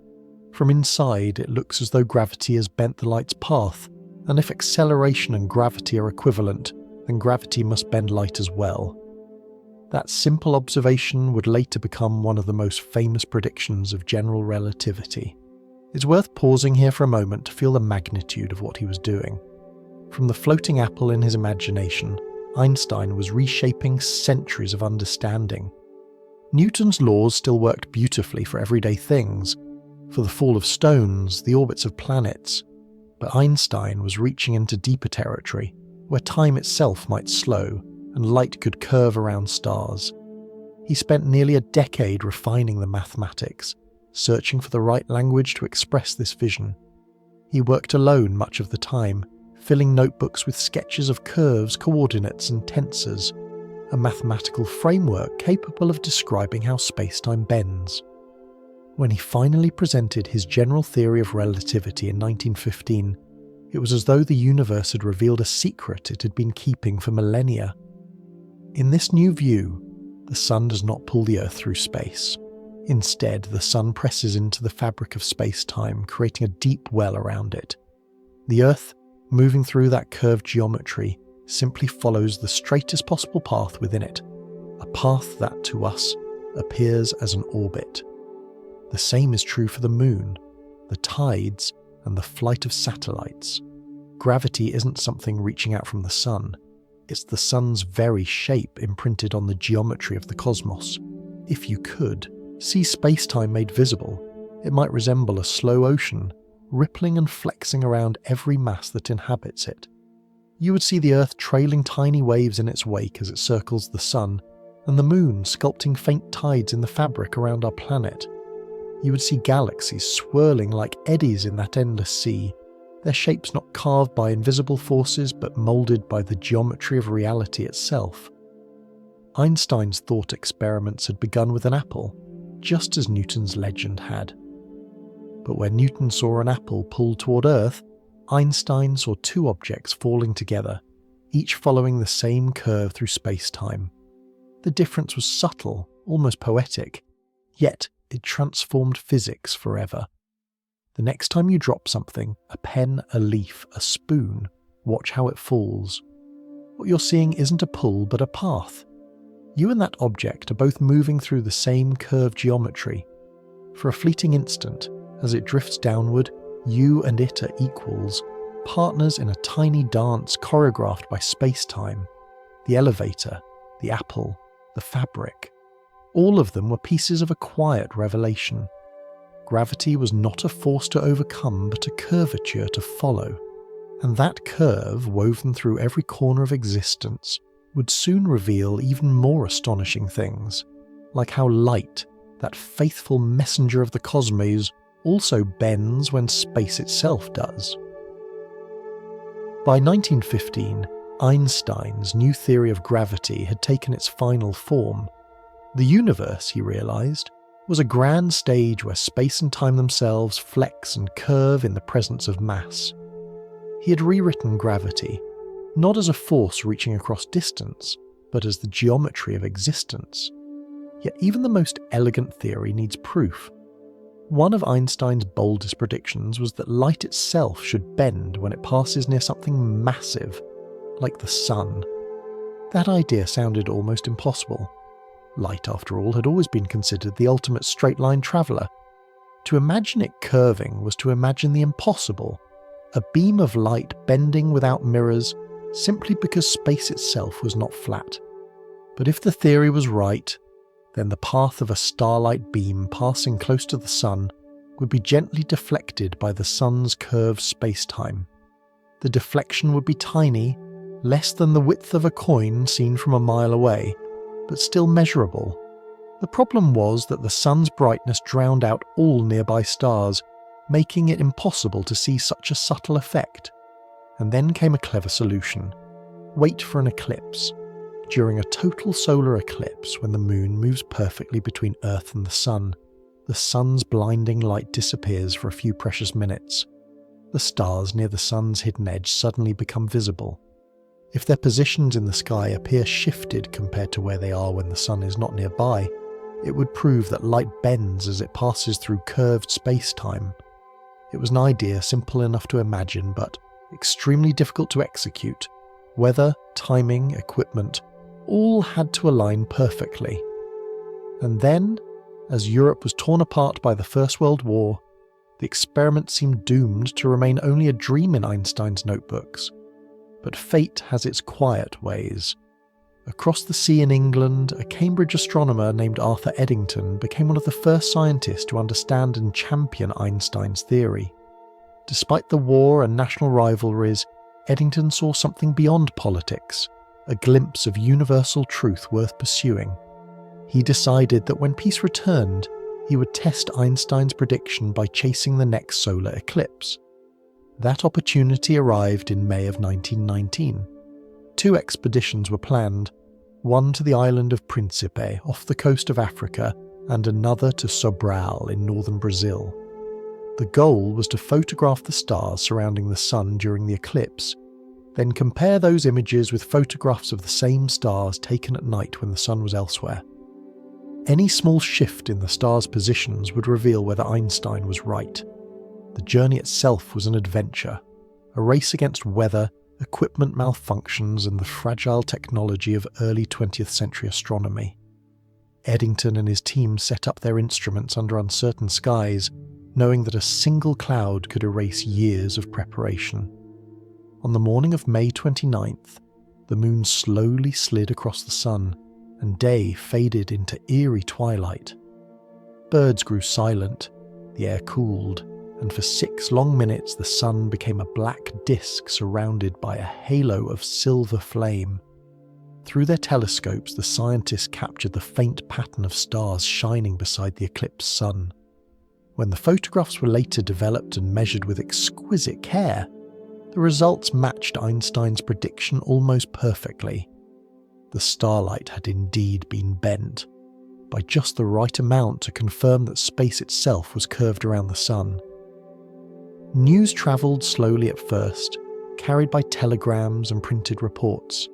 From inside, it looks as though gravity has bent the light's path, and if acceleration and gravity are equivalent, then gravity must bend light as well. That simple observation would later become one of the most famous predictions of general relativity. It's worth pausing here for a moment to feel the magnitude of what he was doing. From the floating apple in his imagination, Einstein was reshaping centuries of understanding. Newton's laws still worked beautifully for everyday things, for the fall of stones, the orbits of planets, but Einstein was reaching into deeper territory, where time itself might slow and light could curve around stars. He spent nearly a decade refining the mathematics, searching for the right language to express this vision. He worked alone much of the time, filling notebooks with sketches of curves, coordinates, and tensors, a mathematical framework capable of describing how space-time bends. When he finally presented his general theory of relativity in 1915, it was as though the universe had revealed a secret it had been keeping for millennia. In this new view, the sun does not pull the Earth through space. Instead, the sun presses into the fabric of space-time, creating a deep well around it. The Earth, moving through that curved geometry, simply follows the straightest possible path within it, a path that, to us, appears as an orbit. The same is true for the moon, the tides, and the flight of satellites. Gravity isn't something reaching out from the sun. It's the sun's very shape imprinted on the geometry of the cosmos. If you could see space-time made visible, it might resemble a slow ocean, rippling and flexing around every mass that inhabits it. You would see the Earth trailing tiny waves in its wake as it circles the sun, and the moon sculpting faint tides in the fabric around our planet. You would see galaxies swirling like eddies in that endless sea, their shapes not carved by invisible forces but moulded by the geometry of reality itself. Einstein's thought experiments had begun with an apple, just as Newton's legend had. But when Newton saw an apple pulled toward Earth, Einstein saw two objects falling together, each following the same curve through space-time. The difference was subtle, almost poetic, yet it transformed physics forever. The next time you drop something, a pen, a leaf, a spoon, watch how it falls. What you're seeing isn't a pull but a path. You and that object are both moving through the same curved geometry. For a fleeting instant, as it drifts downward, you and it are equals, partners in a tiny dance choreographed by space-time. The elevator, the apple, the fabric. All of them were pieces of a quiet revelation. Gravity was not a force to overcome but a curvature to follow. And that curve, woven through every corner of existence, would soon reveal even more astonishing things, like how light, that faithful messenger of the cosmos, also bends when space itself does. By 1915, Einstein's new theory of gravity had taken its final form. The universe, he realized, was a grand stage where space and time themselves flex and curve in the presence of mass. He had rewritten gravity, not as a force reaching across distance, but as the geometry of existence. Yet even the most elegant theory needs proof. One of Einstein's boldest predictions was that light itself should bend when it passes near something massive, like the sun. That idea sounded almost impossible. Light, after all, had always been considered the ultimate straight-line traveller. To imagine it curving was to imagine the impossible, a beam of light bending without mirrors simply because space itself was not flat. But if the theory was right, then the path of a starlight beam passing close to the Sun would be gently deflected by the Sun's curved space-time. The deflection would be tiny, less than the width of a coin seen from a mile away, but still measurable. The problem was that the Sun's brightness drowned out all nearby stars, making it impossible to see such a subtle effect. And then came a clever solution. Wait for an eclipse. During a total solar eclipse, when the moon moves perfectly between Earth and the Sun's blinding light disappears for a few precious minutes. The stars near the Sun's hidden edge suddenly become visible. If their positions in the sky appear shifted compared to where they are when the Sun is not nearby, it would prove that light bends as it passes through curved space-time. It was an idea simple enough to imagine, but extremely difficult to execute. Weather, timing, equipment, all had to align perfectly. And then, as Europe was torn apart by the First World War, the experiment seemed doomed to remain only a dream in Einstein's notebooks. But fate has its quiet ways. Across the sea in England, a Cambridge astronomer named Arthur Eddington became one of the first scientists to understand and champion Einstein's theory. Despite the war and national rivalries, Eddington saw something beyond politics, a glimpse of universal truth worth pursuing. He decided that when peace returned, he would test Einstein's prediction by chasing the next solar eclipse. That opportunity arrived in May of 1919. 2 expeditions were planned, one to the island of Príncipe off the coast of Africa and another to Sobral in northern Brazil. The goal was to photograph the stars surrounding the Sun during the eclipse, then compare those images with photographs of the same stars taken at night when the Sun was elsewhere. Any small shift in the stars' positions would reveal whether Einstein was right. The journey itself was an adventure, a race against weather, equipment malfunctions, and the fragile technology of early 20th century astronomy. Eddington and his team set up their instruments under uncertain skies, knowing that a single cloud could erase years of preparation. On the morning of May 29th, the moon slowly slid across the Sun, and day faded into eerie twilight. Birds grew silent, the air cooled, and for 6 long minutes the Sun became a black disk surrounded by a halo of silver flame. Through their telescopes, the scientists captured the faint pattern of stars shining beside the eclipsed Sun. When the photographs were later developed and measured with exquisite care, the results matched Einstein's prediction almost perfectly. The starlight had indeed been bent, by just the right amount to confirm that space itself was curved around the Sun. News travelled slowly at first, carried by telegrams and printed reports.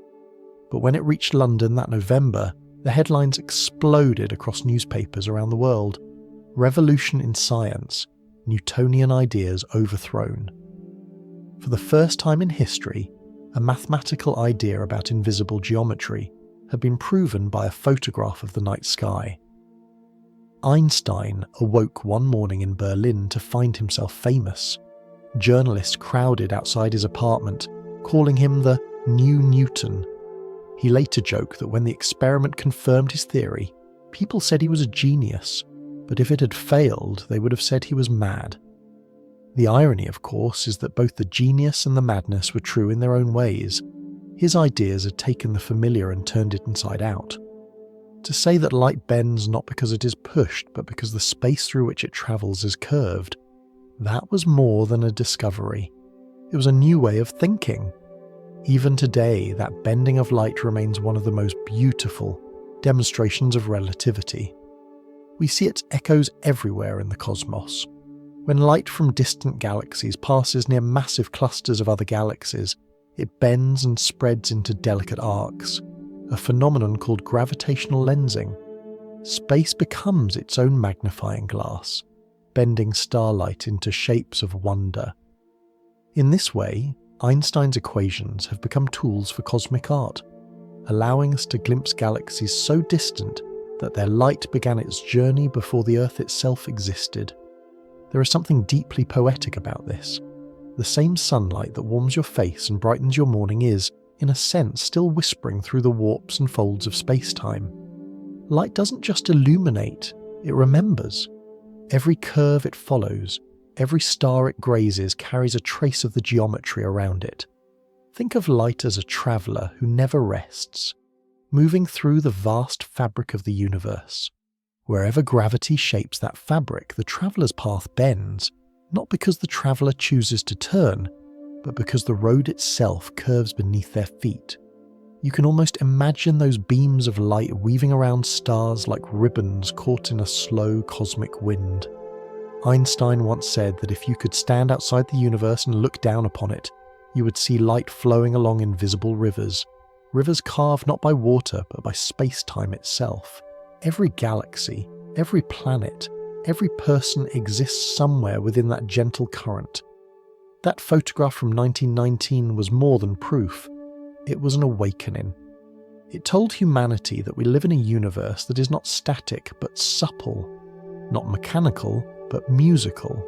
But when it reached London that November, the headlines exploded across newspapers around the world. Revolution in science, Newtonian ideas overthrown. For the first time in history, a mathematical idea about invisible geometry had been proven by a photograph of the night sky. Einstein awoke one morning in Berlin to find himself famous. Journalists crowded outside his apartment, calling him the new Newton. He later joked that when the experiment confirmed his theory, people said he was a genius, but if it had failed, they would have said he was mad. The irony, of course, is that both the genius and the madness were true in their own ways. His ideas had taken the familiar and turned it inside out. To say that light bends not because it is pushed, but because the space through which it travels is curved, that was more than a discovery. It was a new way of thinking. Even today, that bending of light remains one of the most beautiful demonstrations of relativity. We see its echoes everywhere in the cosmos. When light from distant galaxies passes near massive clusters of other galaxies, it bends and spreads into delicate arcs, a phenomenon called gravitational lensing. Space becomes its own magnifying glass, bending starlight into shapes of wonder. In this way, Einstein's equations have become tools for cosmic art, allowing us to glimpse galaxies so distant that their light began its journey before the Earth itself existed. There is something deeply poetic about this. The same sunlight that warms your face and brightens your morning is, in a sense, still whispering through the warps and folds of space-time. Light doesn't just illuminate, it remembers. Every curve it follows, every star it grazes carries a trace of the geometry around it. Think of light as a traveller who never rests, moving through the vast fabric of the universe. Wherever gravity shapes that fabric, the traveller's path bends, not because the traveller chooses to turn, but because the road itself curves beneath their feet. You can almost imagine those beams of light weaving around stars like ribbons caught in a slow cosmic wind. Einstein once said that if you could stand outside the universe and look down upon it, you would see light flowing along invisible rivers. Rivers carved not by water, but by space-time itself. Every galaxy, every planet, every person exists somewhere within that gentle current. That photograph from 1919 was more than proof. It was an awakening. It told humanity that we live in a universe that is not static but supple, not mechanical but musical.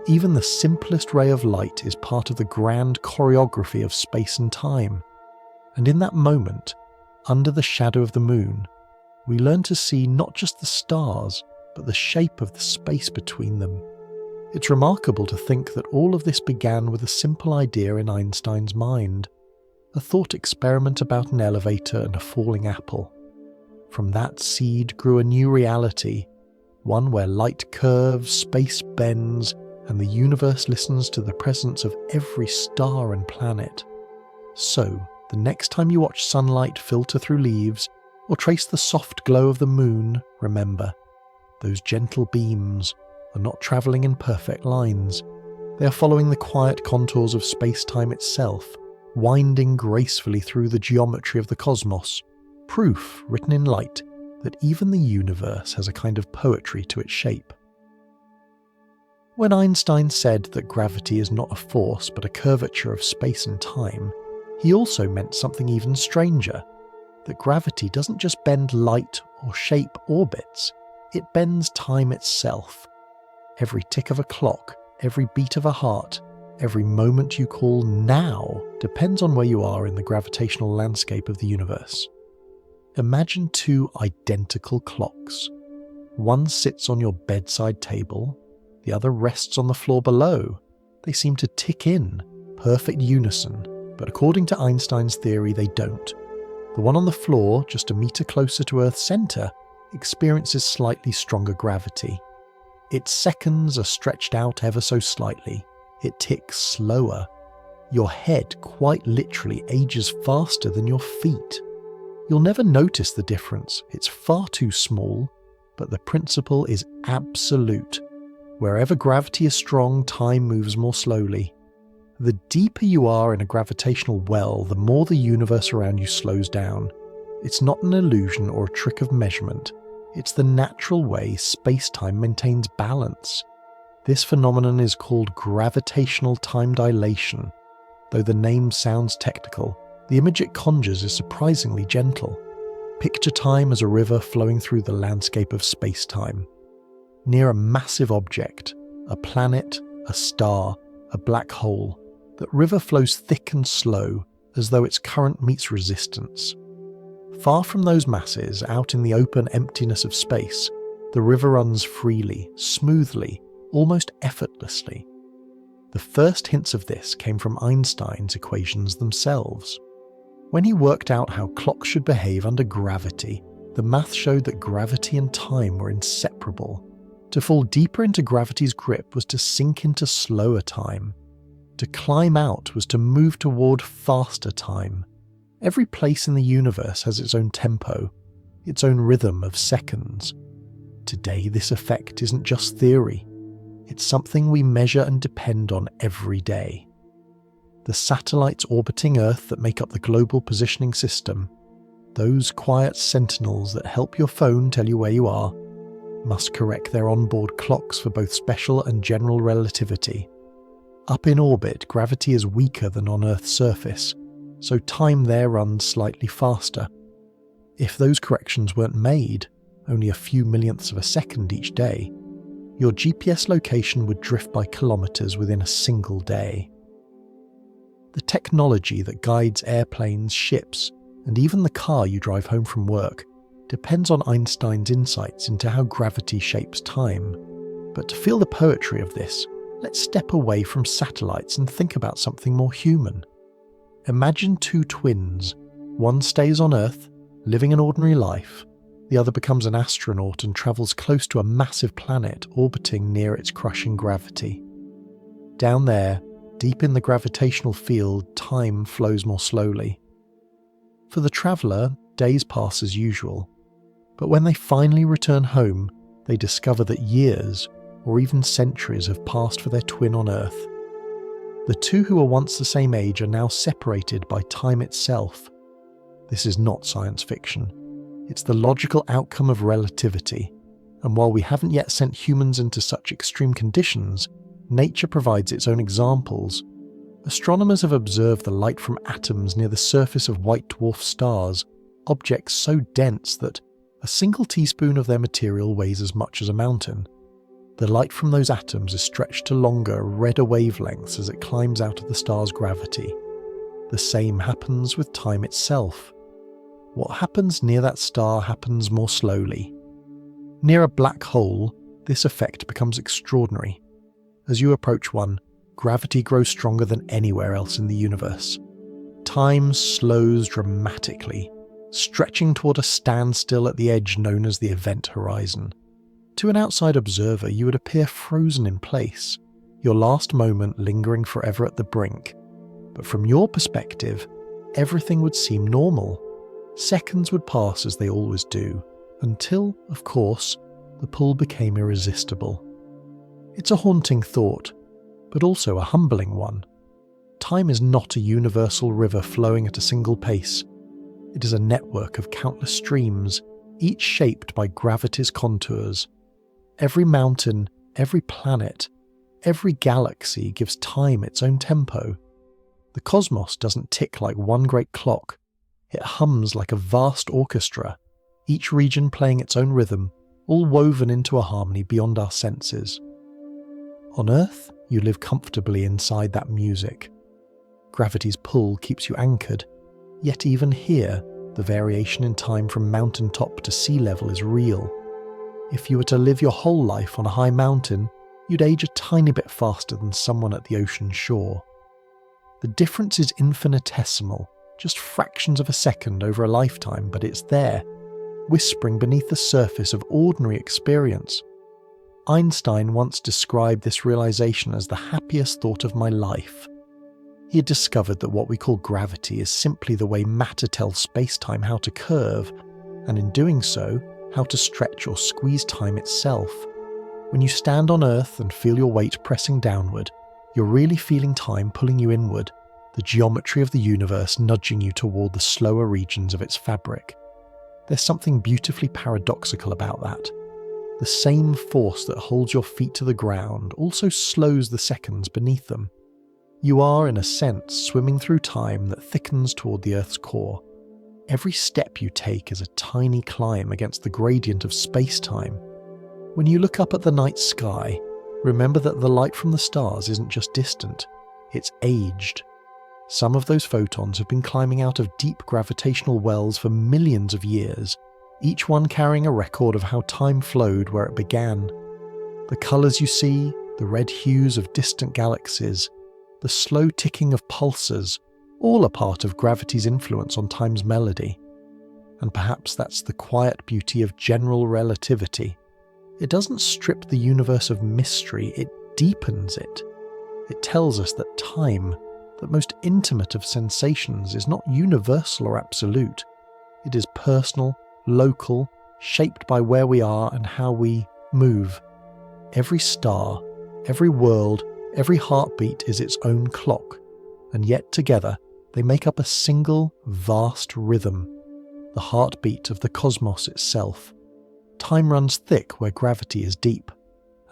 Even the simplest ray of light is part of the grand choreography of space and time. And in that moment, under the shadow of the moon, we learn to see not just the stars, but the shape of the space between them. It's remarkable to think that all of this began with a simple idea in Einstein's mind, a thought experiment about an elevator and a falling apple. From that seed grew a new reality, one where light curves, space bends, and the universe listens to the presence of every star and planet. So, the next time you watch sunlight filter through leaves, or trace the soft glow of the moon, remember, those gentle beams are not travelling in perfect lines. They are following the quiet contours of space-time itself, winding gracefully through the geometry of the cosmos, proof written in light that even the universe has a kind of poetry to its shape. When Einstein said that gravity is not a force but a curvature of space and time, he also meant something even stranger, that gravity doesn't just bend light or shape orbits, it bends time itself. Every tick of a clock, every beat of a heart, every moment you call now depends on where you are in the gravitational landscape of the universe. Imagine two identical clocks. One sits on your bedside table, the other rests on the floor below. They seem to tick in, perfect unison, but according to Einstein's theory they don't. The one on the floor, just a meter closer to Earth's centre, experiences slightly stronger gravity. Its seconds are stretched out ever so slightly. It ticks slower. Your head quite literally ages faster than your feet. You'll never notice the difference. It's far too small, but the principle is absolute. Wherever gravity is strong, time moves more slowly. The deeper you are in a gravitational well, the more the universe around you slows down. It's not an illusion or a trick of measurement. It's the natural way space-time maintains balance. This phenomenon is called gravitational time dilation. Though the name sounds technical, the image it conjures is surprisingly gentle. Picture time as a river flowing through the landscape of space-time. Near a massive object, a planet, a star, a black hole, that river flows thick and slow, as though its current meets resistance. Far from those masses, out in the open emptiness of space, the river runs freely, smoothly, almost effortlessly. The first hints of this came from Einstein's equations themselves. When he worked out how clocks should behave under gravity, the math showed that gravity and time were inseparable. To fall deeper into gravity's grip was to sink into slower time. To climb out was to move toward faster time. Every place in the universe has its own tempo, its own rhythm of seconds. Today, this effect isn't just theory. It's something we measure and depend on every day. The satellites orbiting Earth that make up the global positioning system, those quiet sentinels that help your phone tell you where you are, must correct their onboard clocks for both special and general relativity. Up in orbit, gravity is weaker than on Earth's surface, so time there runs slightly faster. If those corrections weren't made, only a few millionths of a second each day, your GPS location would drift by kilometers within a single day. The technology that guides airplanes, ships, and even the car you drive home from work depends on Einstein's insights into how gravity shapes time. But to feel the poetry of this, let's step away from satellites and think about something more human. Imagine two twins. One stays on Earth, living an ordinary life. The other becomes an astronaut and travels close to a massive planet orbiting near its crushing gravity. Down there, deep in the gravitational field, time flows more slowly. For the traveller, days pass as usual. But when they finally return home, they discover that years, or even centuries, have passed for their twin on Earth. The two who were once the same age are now separated by time itself. This is not science fiction. It's the logical outcome of relativity, and while we haven't yet sent humans into such extreme conditions, nature provides its own examples. Astronomers have observed the light from atoms near the surface of white dwarf stars, objects so dense that a single teaspoon of their material weighs as much as a mountain. The light from those atoms is stretched to longer, redder wavelengths as it climbs out of the star's gravity. The same happens with time itself. What happens near that star happens more slowly. Near a black hole, this effect becomes extraordinary. As you approach one, gravity grows stronger than anywhere else in the universe. Time slows dramatically, stretching toward a standstill at the edge known as the event horizon. To an outside observer, you would appear frozen in place, your last moment lingering forever at the brink. But from your perspective, everything would seem normal. Seconds would pass as they always do, until, of course, the pull became irresistible. It's a haunting thought, but also a humbling one. Time is not a universal river flowing at a single pace. It is a network of countless streams, each shaped by gravity's contours. Every mountain, every planet, every galaxy gives time its own tempo. The cosmos doesn't tick like one great clock. It hums like a vast orchestra, each region playing its own rhythm, all woven into a harmony beyond our senses. On Earth, you live comfortably inside that music. Gravity's pull keeps you anchored, yet even here, the variation in time from mountain top to sea level is real. If you were to live your whole life on a high mountain, you'd age a tiny bit faster than someone at the ocean shore. The difference is infinitesimal, just fractions of a second over a lifetime, but it's there, whispering beneath the surface of ordinary experience. Einstein once described this realization as the happiest thought of my life. He had discovered that what we call gravity is simply the way matter tells space-time how to curve, and in doing so, how to stretch or squeeze time itself. When you stand on Earth and feel your weight pressing downward, you're really feeling time pulling you inward, the geometry of the universe nudging you toward the slower regions of its fabric. There's something beautifully paradoxical about that. The same force that holds your feet to the ground also slows the seconds beneath them. You are, in a sense, swimming through time that thickens toward the Earth's core. Every step you take is a tiny climb against the gradient of space-time. When you look up at the night sky, remember that the light from the stars isn't just distant, it's aged. Some of those photons have been climbing out of deep gravitational wells for millions of years, each one carrying a record of how time flowed where it began. The colours you see, the red hues of distant galaxies, the slow ticking of pulsars, all are part of gravity's influence on time's melody. And perhaps that's the quiet beauty of general relativity. It doesn't strip the universe of mystery, it deepens it. It tells us that time, that most intimate of sensations, is not universal or absolute. It is personal, local, shaped by where we are and how we move. Every star, every world, every heartbeat is its own clock, and yet together they make up a single, vast rhythm, the heartbeat of the cosmos itself. Time runs thick where gravity is deep,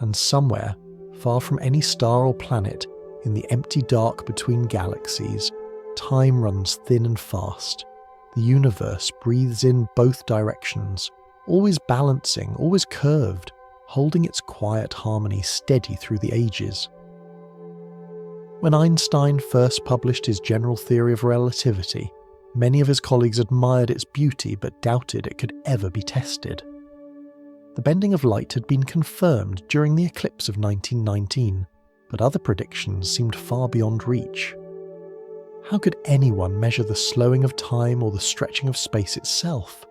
and somewhere, far from any star or planet, in the empty dark between galaxies, time runs thin and fast. The universe breathes in both directions, always balancing, always curved, holding its quiet harmony steady through the ages. When Einstein first published his general theory of relativity, many of his colleagues admired its beauty but doubted it could ever be tested. The bending of light had been confirmed during the eclipse of 1919, but other predictions seemed far beyond reach. How could anyone measure the slowing of time or the stretching of space itself?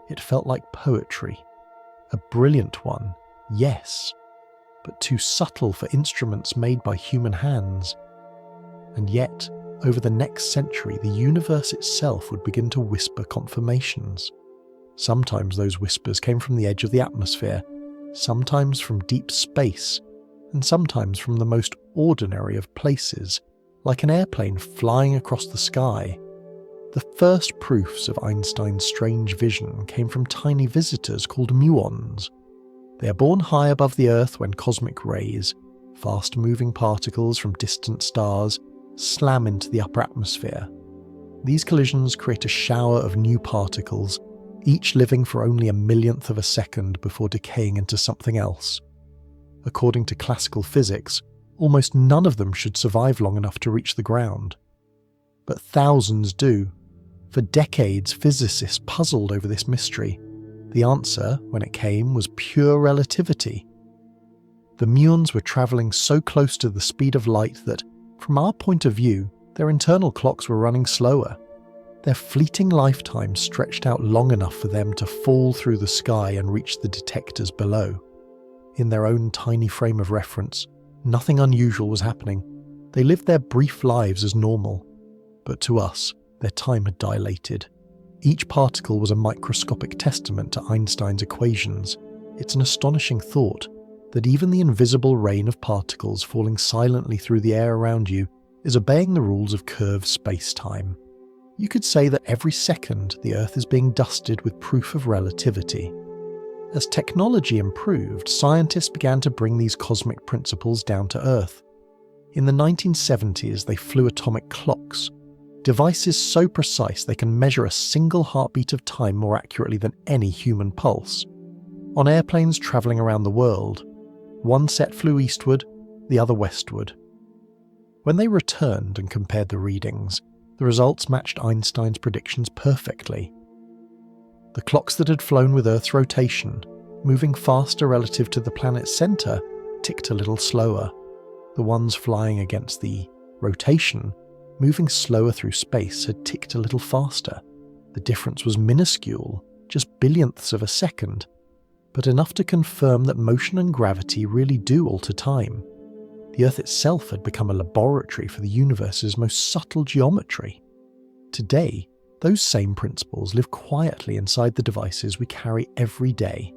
It felt like poetry. A brilliant one, yes, but too subtle for instruments made by human hands. And yet, over the next century, the universe itself would begin to whisper confirmations. Sometimes those whispers came from the edge of the atmosphere, sometimes from deep space, and sometimes from the most ordinary of places, like an airplane flying across the sky. The first proofs of Einstein's strange vision came from tiny visitors called muons. They are born high above the Earth when cosmic rays, fast-moving particles from distant stars, slam into the upper atmosphere. These collisions create a shower of new particles, each living for only a millionth of a second before decaying into something else. According to classical physics, almost none of them should survive long enough to reach the ground. But thousands do. For decades, physicists puzzled over this mystery. The answer, when it came, was pure relativity. The muons were travelling so close to the speed of light that, from our point of view, their internal clocks were running slower. Their fleeting lifetime stretched out long enough for them to fall through the sky and reach the detectors below. In their own tiny frame of reference, nothing unusual was happening. They lived their brief lives as normal. But to us, their time had dilated. Each particle was a microscopic testament to Einstein's equations. It's an astonishing thought that even the invisible rain of particles falling silently through the air around you is obeying the rules of curved space-time. You could say that every second the Earth is being dusted with proof of relativity. As technology improved, scientists began to bring these cosmic principles down to Earth. In the 1970s, they flew atomic clocks, devices so precise they can measure a single heartbeat of time more accurately than any human pulse. On airplanes travelling around the world, one set flew eastward, the other westward. When they returned and compared the readings, the results matched Einstein's predictions perfectly. The clocks that had flown with Earth's rotation, moving faster relative to the planet's centre, ticked a little slower. The ones flying against the rotation, moving slower through space, had ticked a little faster. The difference was minuscule, just billionths of a second, but enough to confirm that motion and gravity really do alter time. The Earth itself had become a laboratory for the universe's most subtle geometry. Today, those same principles live quietly inside the devices we carry every day.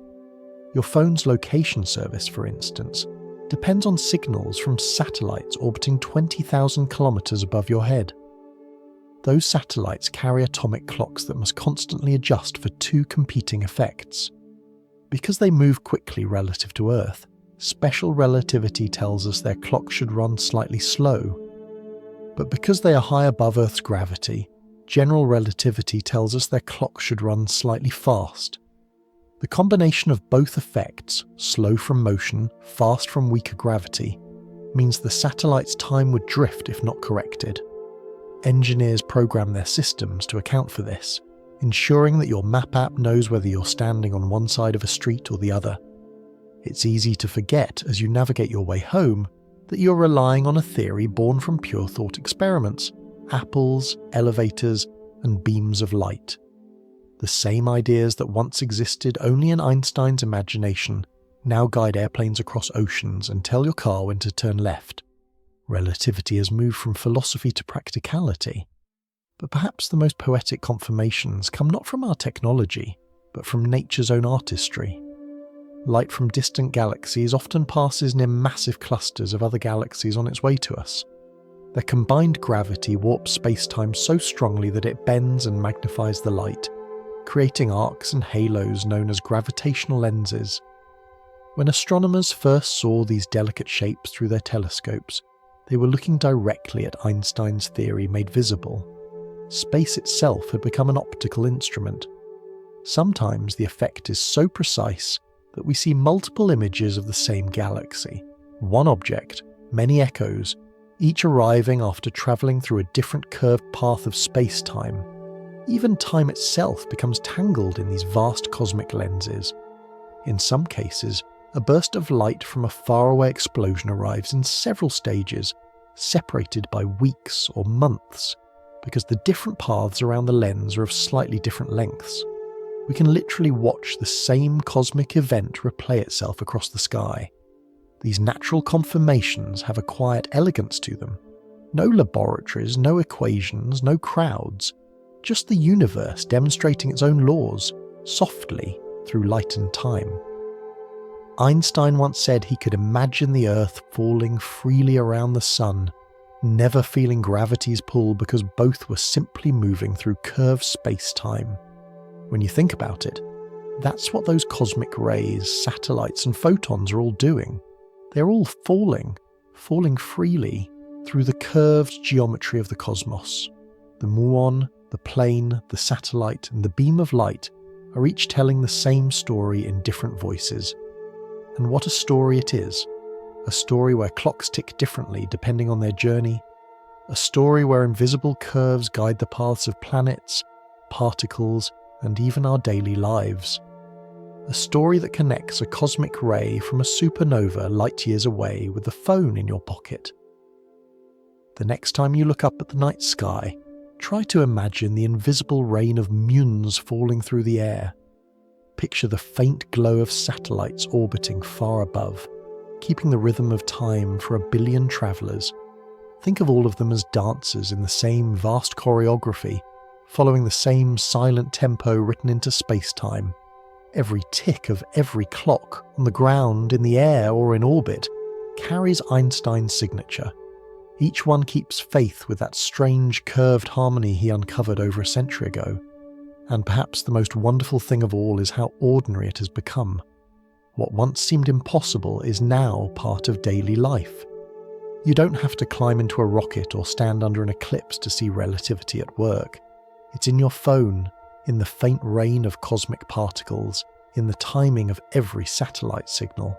Your phone's location service, for instance, depends on signals from satellites orbiting 20,000 kilometers above your head. Those satellites carry atomic clocks that must constantly adjust for two competing effects. Because they move quickly relative to Earth, special relativity tells us their clocks should run slightly slow. But because they are high above Earth's gravity, general relativity tells us their clocks should run slightly fast. The combination of both effects, slow from motion, fast from weaker gravity, means the satellite's time would drift if not corrected. Engineers program their systems to account for this, ensuring that your map app knows whether you're standing on one side of a street or the other. It's easy to forget as you navigate your way home that you're relying on a theory born from pure thought experiments, apples, elevators, and beams of light. The same ideas that once existed only in Einstein's imagination now guide airplanes across oceans and tell your car when to turn left. Relativity has moved from philosophy to practicality. But perhaps the most poetic confirmations come not from our technology, but from nature's own artistry. Light from distant galaxies often passes near massive clusters of other galaxies on its way to us. Their combined gravity warps space-time so strongly that it bends and magnifies the light, creating arcs and halos known as gravitational lenses. When astronomers first saw these delicate shapes through their telescopes, they were looking directly at Einstein's theory made visible. Space itself had become an optical instrument. Sometimes the effect is so precise that we see multiple images of the same galaxy. One object, many echoes, each arriving after travelling through a different curved path of space-time. Even time itself becomes tangled in these vast cosmic lenses. In some cases, a burst of light from a faraway explosion arrives in several stages, separated by weeks or months, because the different paths around the lens are of slightly different lengths. We can literally watch the same cosmic event replay itself across the sky. These natural conformations have a quiet elegance to them. No laboratories, no equations, no crowds. Just the universe demonstrating its own laws, softly, through light and time. Einstein once said he could imagine the Earth falling freely around the Sun, never feeling gravity's pull because both were simply moving through curved space-time. When you think about it, that's what those cosmic rays, satellites and photons are all doing. They're all falling freely through the curved geometry of the cosmos. The muon, the plane, the satellite and the beam of light are each telling the same story in different voices. And what a story it is. A story where clocks tick differently depending on their journey. A story where invisible curves guide the paths of planets, particles, and even our daily lives. A story that connects a cosmic ray from a supernova light years away with a phone in your pocket. The next time you look up at the night sky, try to imagine the invisible rain of muons falling through the air. Picture the faint glow of satellites orbiting far above, keeping the rhythm of time for 1 billion travellers. Think of all of them as dancers in the same vast choreography, following the same silent tempo written into space-time. Every tick of every clock, on the ground, in the air or in orbit, carries Einstein's signature. Each one keeps faith with that strange curved harmony he uncovered over a century ago. And perhaps the most wonderful thing of all is how ordinary it has become. What once seemed impossible is now part of daily life. You don't have to climb into a rocket or stand under an eclipse to see relativity at work. It's in your phone, in the faint rain of cosmic particles, in the timing of every satellite signal.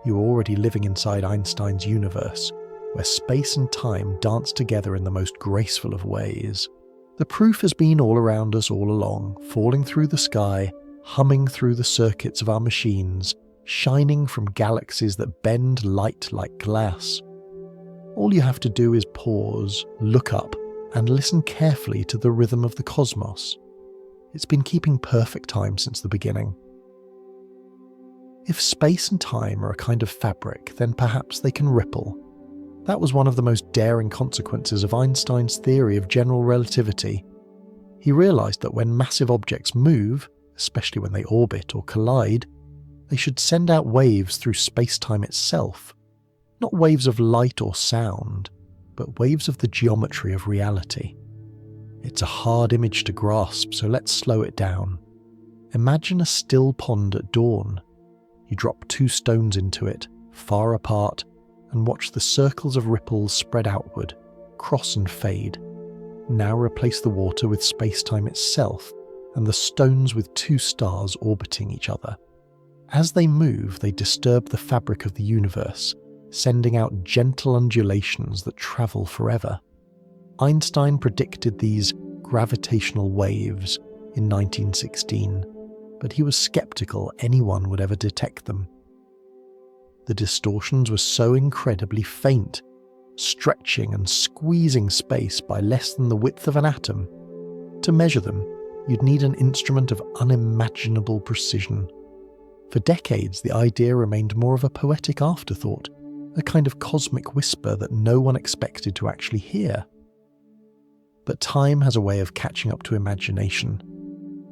You're already living inside Einstein's universe, where space and time dance together in the most graceful of ways. The proof has been all around us all along, falling through the sky, humming through the circuits of our machines, shining from galaxies that bend light like glass. All you have to do is pause, look up, and listen carefully to the rhythm of the cosmos. It's been keeping perfect time since the beginning. If space and time are a kind of fabric, then perhaps they can ripple. That was one of the most daring consequences of Einstein's theory of general relativity. He realised that when massive objects move, especially when they orbit or collide, they should send out waves through space-time itself. Not waves of light or sound, but waves of the geometry of reality. It's a hard image to grasp, so let's slow it down. Imagine a still pond at dawn. You drop 2 stones into it, far apart, and watch the circles of ripples spread outward, cross and fade. Now replace the water with space-time itself, and the stones with 2 stars orbiting each other. As they move, they disturb the fabric of the universe, sending out gentle undulations that travel forever. Einstein predicted these gravitational waves in 1916, but he was skeptical anyone would ever detect them. The distortions were so incredibly faint, stretching and squeezing space by less than the width of an atom. To measure them, you'd need an instrument of unimaginable precision. For decades, the idea remained more of a poetic afterthought, a kind of cosmic whisper that no one expected to actually hear. But time has a way of catching up to imagination.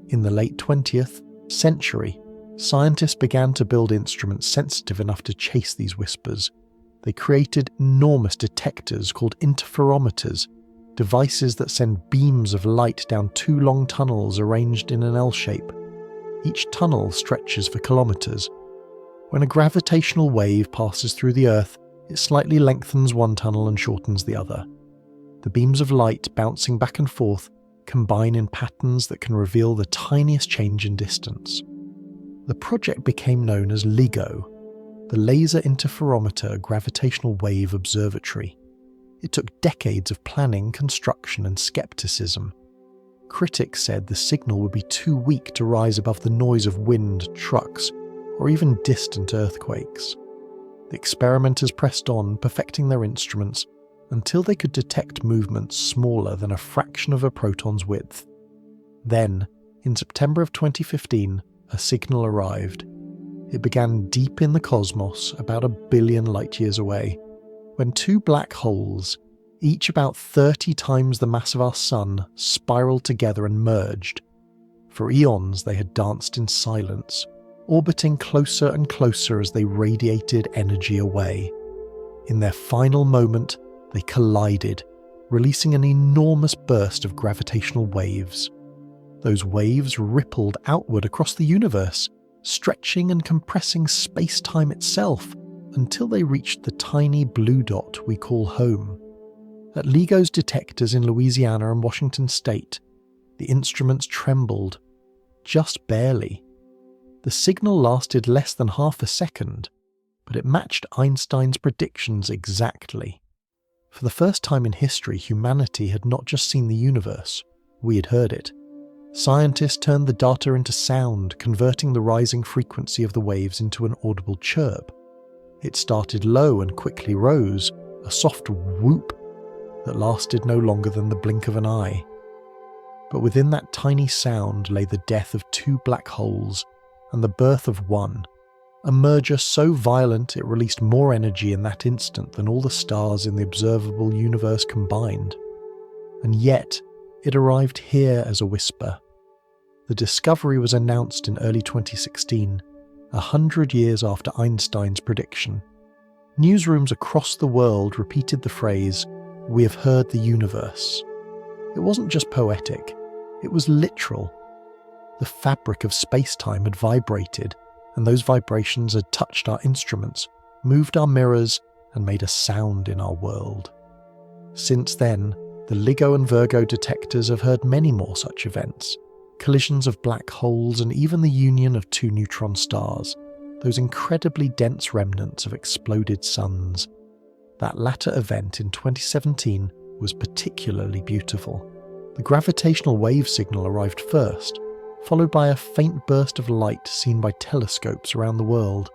In the late 20th century, scientists began to build instruments sensitive enough to chase these whispers. They created enormous detectors called interferometers, devices that send beams of light down 2 long tunnels arranged in an L shape. Each tunnel stretches for kilometers. When a gravitational wave passes through the Earth, it slightly lengthens one tunnel and shortens the other. The beams of light bouncing back and forth combine in patterns that can reveal the tiniest change in distance. The project became known as LIGO, the Laser Interferometer Gravitational Wave Observatory. It took decades of planning, construction, and skepticism. Critics said the signal would be too weak to rise above the noise of wind, trucks, or even distant earthquakes. The experimenters pressed on, perfecting their instruments, until they could detect movements smaller than a fraction of a proton's width. Then, in September of 2015, a signal arrived. It began deep in the cosmos, about 1 billion light-years away, when two black holes, each about 30 times the mass of our Sun, spiraled together and merged. For eons they had danced in silence, orbiting closer and closer as they radiated energy away. In their final moment, they collided, releasing an enormous burst of gravitational waves. Those waves rippled outward across the universe, stretching and compressing space-time itself until they reached the tiny blue dot we call home. At LIGO's detectors in Louisiana and Washington state, the instruments trembled, just barely. The signal lasted less than half a second, but it matched Einstein's predictions exactly. For the first time in history, humanity had not just seen the universe, we had heard it. Scientists turned the data into sound, converting the rising frequency of the waves into an audible chirp. It started low and quickly rose, a soft whoop that lasted no longer than the blink of an eye. But within that tiny sound lay the death of two black holes and the birth of one, a merger so violent it released more energy in that instant than all the stars in the observable universe combined. And yet, it arrived here as a whisper. The discovery was announced in early 2016, 100 years after Einstein's prediction. Newsrooms across the world repeated the phrase, "We have heard the universe." It wasn't just poetic, it was literal. The fabric of space-time had vibrated, and those vibrations had touched our instruments, moved our mirrors, and made a sound in our world. Since then, the LIGO and Virgo detectors have heard many more such events, collisions of black holes and even the union of two neutron stars, those incredibly dense remnants of exploded suns. That latter event in 2017 was particularly beautiful. The gravitational wave signal arrived first, followed by a faint burst of light seen by telescopes around the world.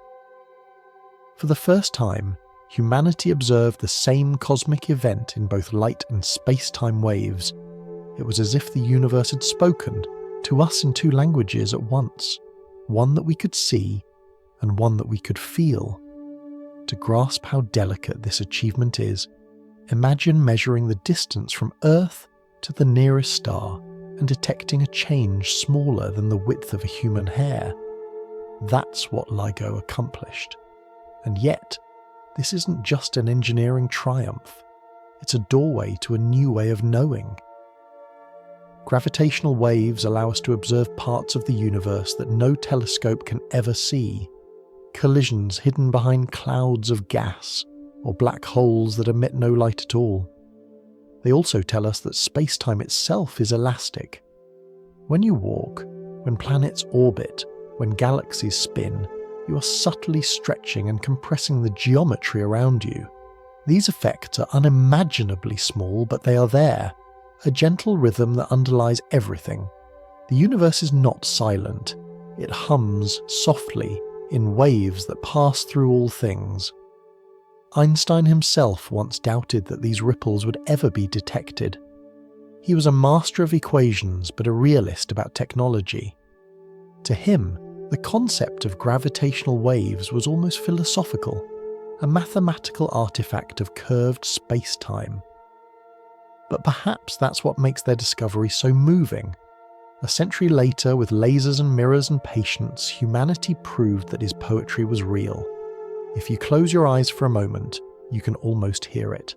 For the first time, humanity observed the same cosmic event in both light and space-time waves. It was as if the universe had spoken, to us in two languages at once, one that we could see and one that we could feel. To grasp how delicate this achievement is, imagine measuring the distance from Earth to the nearest star and detecting a change smaller than the width of a human hair. That's what LIGO accomplished. And yet, this isn't just an engineering triumph. It's a doorway to a new way of knowing. Gravitational waves allow us to observe parts of the universe that no telescope can ever see. Collisions hidden behind clouds of gas, or black holes that emit no light at all. They also tell us that space-time itself is elastic. When you walk, when planets orbit, when galaxies spin, you are subtly stretching and compressing the geometry around you. These effects are unimaginably small, but they are there, a gentle rhythm that underlies everything. The universe is not silent. It hums softly in waves that pass through all things. Einstein himself once doubted that these ripples would ever be detected. He was a master of equations, but a realist about technology. To him, the concept of gravitational waves was almost philosophical, a mathematical artifact of curved space-time. But perhaps that's what makes their discovery so moving. A century later, with lasers and mirrors and patience, humanity proved that his poetry was real. If you close your eyes for a moment, you can almost hear it.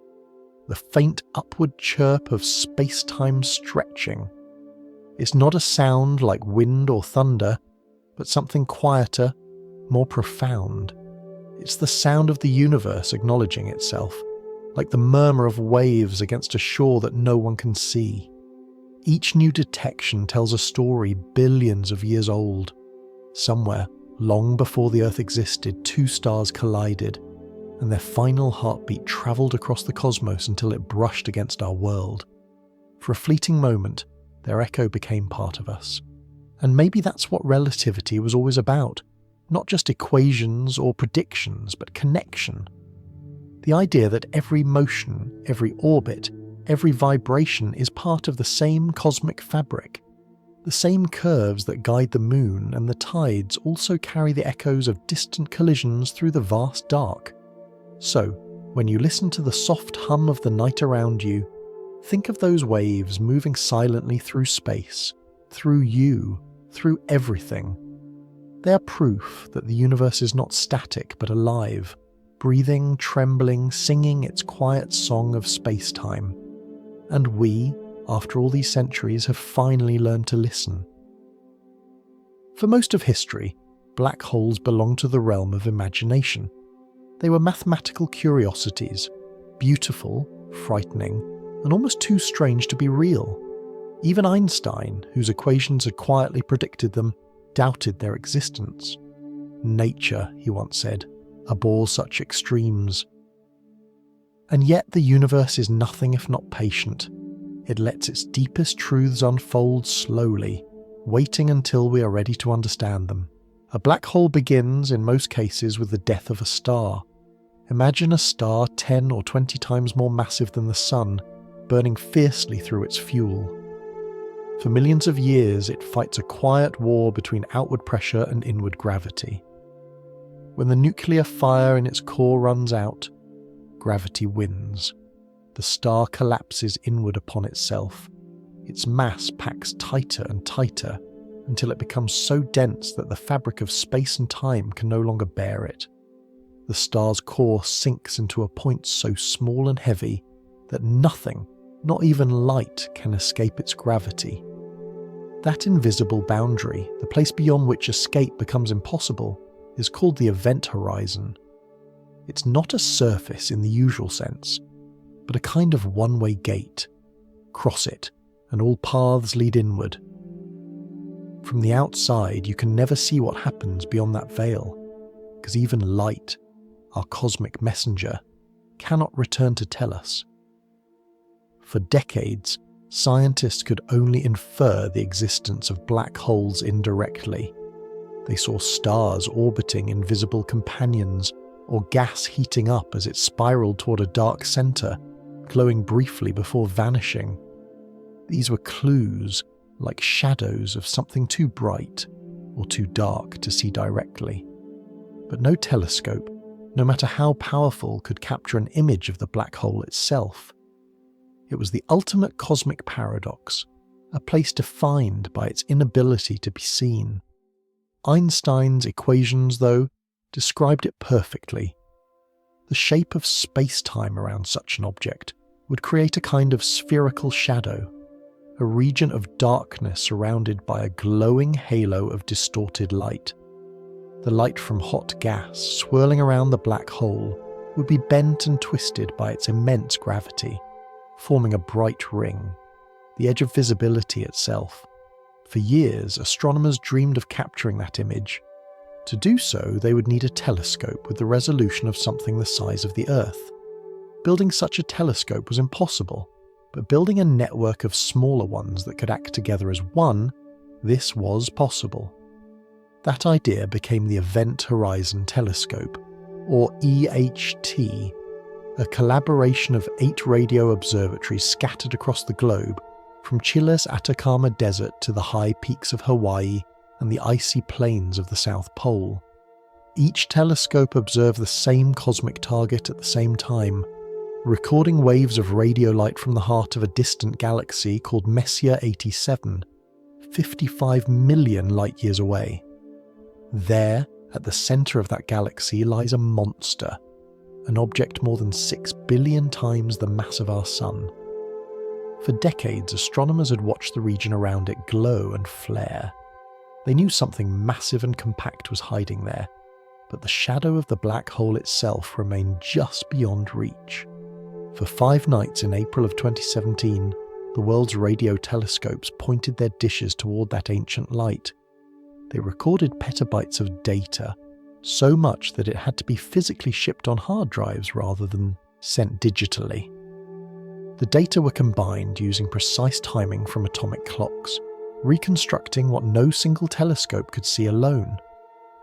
The faint upward chirp of space-time stretching. It's not a sound like wind or thunder, but something quieter, more profound. It's the sound of the universe acknowledging itself, like the murmur of waves against a shore that no one can see. each new detection tells a story billions of years old. Somewhere, long before the Earth existed, two stars collided, and their final heartbeat travelled across the cosmos until it brushed against our world. For a fleeting moment, their echo became part of us. And maybe that's what relativity was always about. Not just equations or predictions, but connection. The idea that every motion, every orbit, every vibration is part of the same cosmic fabric. The same curves that guide the moon and the tides also carry the echoes of distant collisions through the vast dark. So, when you listen to the soft hum of the night around you, think of those waves moving silently through space, through you, through everything. They are proof that the universe is not static but alive, breathing, trembling, singing its quiet song of space-time. And we, after all these centuries, have finally learned to listen. For most of history, black holes belonged to the realm of imagination. They were mathematical curiosities, beautiful, frightening, and almost too strange to be real. Even Einstein, whose equations had quietly predicted them, doubted their existence. Nature, he once said, abhors such extremes. And yet the universe is nothing if not patient. It lets its deepest truths unfold slowly, waiting until we are ready to understand them. A black hole begins, in most cases, with the death of a star. Imagine a star 10 or 20 times more massive than the Sun, burning fiercely through its fuel. For millions of years, it fights a quiet war between outward pressure and inward gravity. When the nuclear fire in its core runs out, gravity wins. The star collapses inward upon itself. Its mass packs tighter and tighter until it becomes so dense that the fabric of space and time can no longer bear it. The star's core sinks into a point so small and heavy that nothing, not even light, can escape its gravity. That invisible boundary, the place beyond which escape becomes impossible, is called the event horizon. It's not a surface in the usual sense, but a kind of one-way gate. Cross it, and all paths lead inward. From the outside, you can never see what happens beyond that veil, because even light, our cosmic messenger, cannot return to tell us. For decades, scientists could only infer the existence of black holes indirectly. They saw stars orbiting invisible companions, or gas heating up as it spiraled toward a dark center, glowing briefly before vanishing. These were clues, like shadows of something too bright or too dark to see directly. But no telescope, no matter how powerful, could capture an image of the black hole itself. It was the ultimate cosmic paradox, a place defined by its inability to be seen. Einstein's equations, though, described it perfectly. The shape of space-time around such an object would create a kind of spherical shadow, a region of darkness surrounded by a glowing halo of distorted light. The light from hot gas swirling around the black hole would be bent and twisted by its immense gravity, forming a bright ring, the edge of visibility itself. For years, astronomers dreamed of capturing that image. To do so, they would need a telescope with the resolution of something the size of the Earth. Building such a telescope was impossible, but building a network of smaller ones that could act together as one, this was possible. That idea became the Event Horizon Telescope, or EHT, a collaboration of 8 radio observatories scattered across the globe, from Chile's Atacama Desert to the high peaks of Hawaii and the icy plains of the South Pole. Each telescope observed the same cosmic target at the same time, recording waves of radio light from the heart of a distant galaxy called Messier 87, 55 million light-years away. There, at the centre of that galaxy, lies a monster, an object more than 6 billion times the mass of our Sun. For decades, astronomers had watched the region around it glow and flare. They knew something massive and compact was hiding there, but the shadow of the black hole itself remained just beyond reach. For 5 nights in April of 2017, the world's radio telescopes pointed their dishes toward that ancient light. They recorded petabytes of data, so much that it had to be physically shipped on hard drives rather than sent digitally. The data were combined using precise timing from atomic clocks, reconstructing what no single telescope could see alone.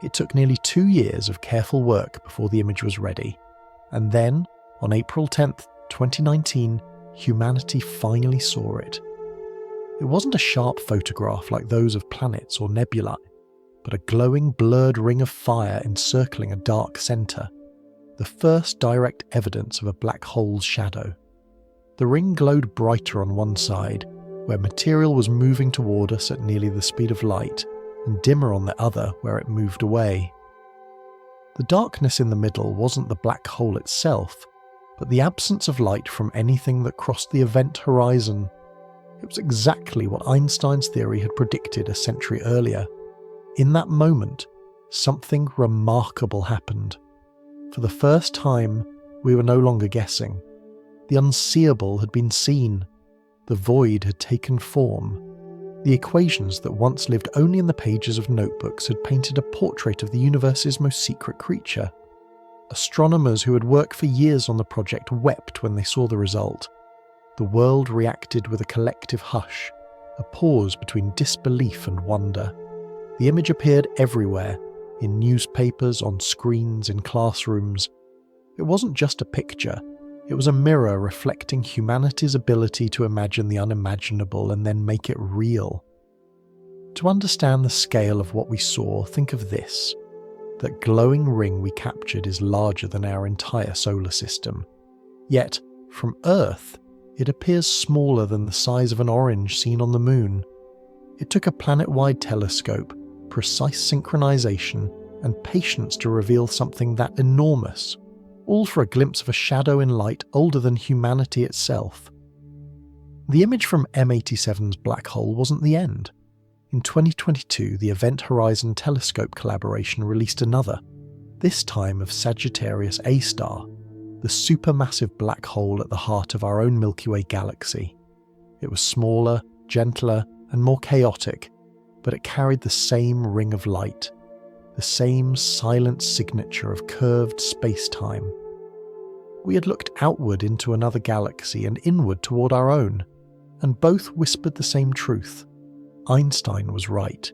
It took nearly 2 years of careful work before the image was ready, and then, on April 10th, 2019, humanity finally saw it. It wasn't a sharp photograph like those of planets or nebulae, but a glowing, blurred ring of fire encircling a dark centre, the first direct evidence of a black hole's shadow. The ring glowed brighter on one side, where material was moving toward us at nearly the speed of light, and dimmer on the other where it moved away. The darkness in the middle wasn't the black hole itself, but the absence of light from anything that crossed the event horizon. It was exactly what Einstein's theory had predicted a century earlier. In that moment, something remarkable happened. For the first time, we were no longer guessing. The unseeable had been seen. The void had taken form. The equations that once lived only in the pages of notebooks had painted a portrait of the universe's most secret creature. Astronomers who had worked for years on the project wept when they saw the result. The world reacted with a collective hush, a pause between disbelief and wonder. The image appeared everywhere, in newspapers, on screens, in classrooms. It wasn't just a picture, it was a mirror reflecting humanity's ability to imagine the unimaginable and then make it real. To understand the scale of what we saw, think of this. That glowing ring we captured is larger than our entire solar system. Yet, from Earth, it appears smaller than the size of an orange seen on the moon. It took a planet-wide telescope, precise synchronization, and patience to reveal something that enormous, all for a glimpse of a shadow in light older than humanity itself. The image from M87's black hole wasn't the end. In 2022, the Event Horizon Telescope collaboration released another, this time of Sagittarius A star, the supermassive black hole at the heart of our own Milky Way galaxy. It was smaller, gentler, and more chaotic, but it carried the same ring of light, the same silent signature of curved space-time. We had looked outward into another galaxy and inward toward our own, and both whispered the same truth. Einstein was right.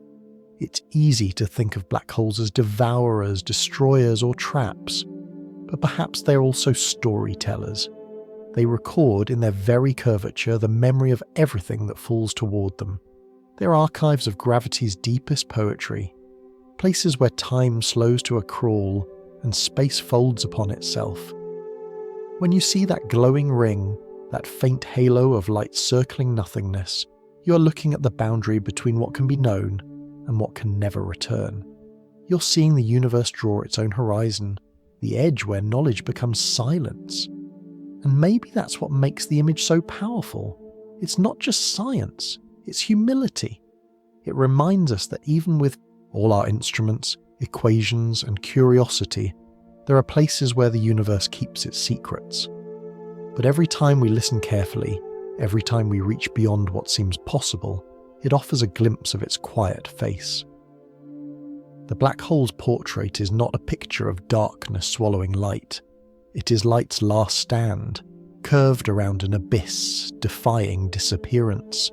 It's easy to think of black holes as devourers, destroyers, or traps, but perhaps they're also storytellers. They record in their very curvature the memory of everything that falls toward them. They're archives of gravity's deepest poetry, places where time slows to a crawl and space folds upon itself. When you see that glowing ring, that faint halo of light circling nothingness, you are looking at the boundary between what can be known and what can never return. You're seeing the universe draw its own horizon, the edge where knowledge becomes silence. And maybe that's what makes the image so powerful. It's not just science, it's humility. It reminds us that even with all our instruments, equations, and curiosity, there are places where the universe keeps its secrets. But every time we listen carefully, every time we reach beyond what seems possible, it offers a glimpse of its quiet face. The black hole's portrait is not a picture of darkness swallowing light. It is light's last stand, curved around an abyss, defying disappearance.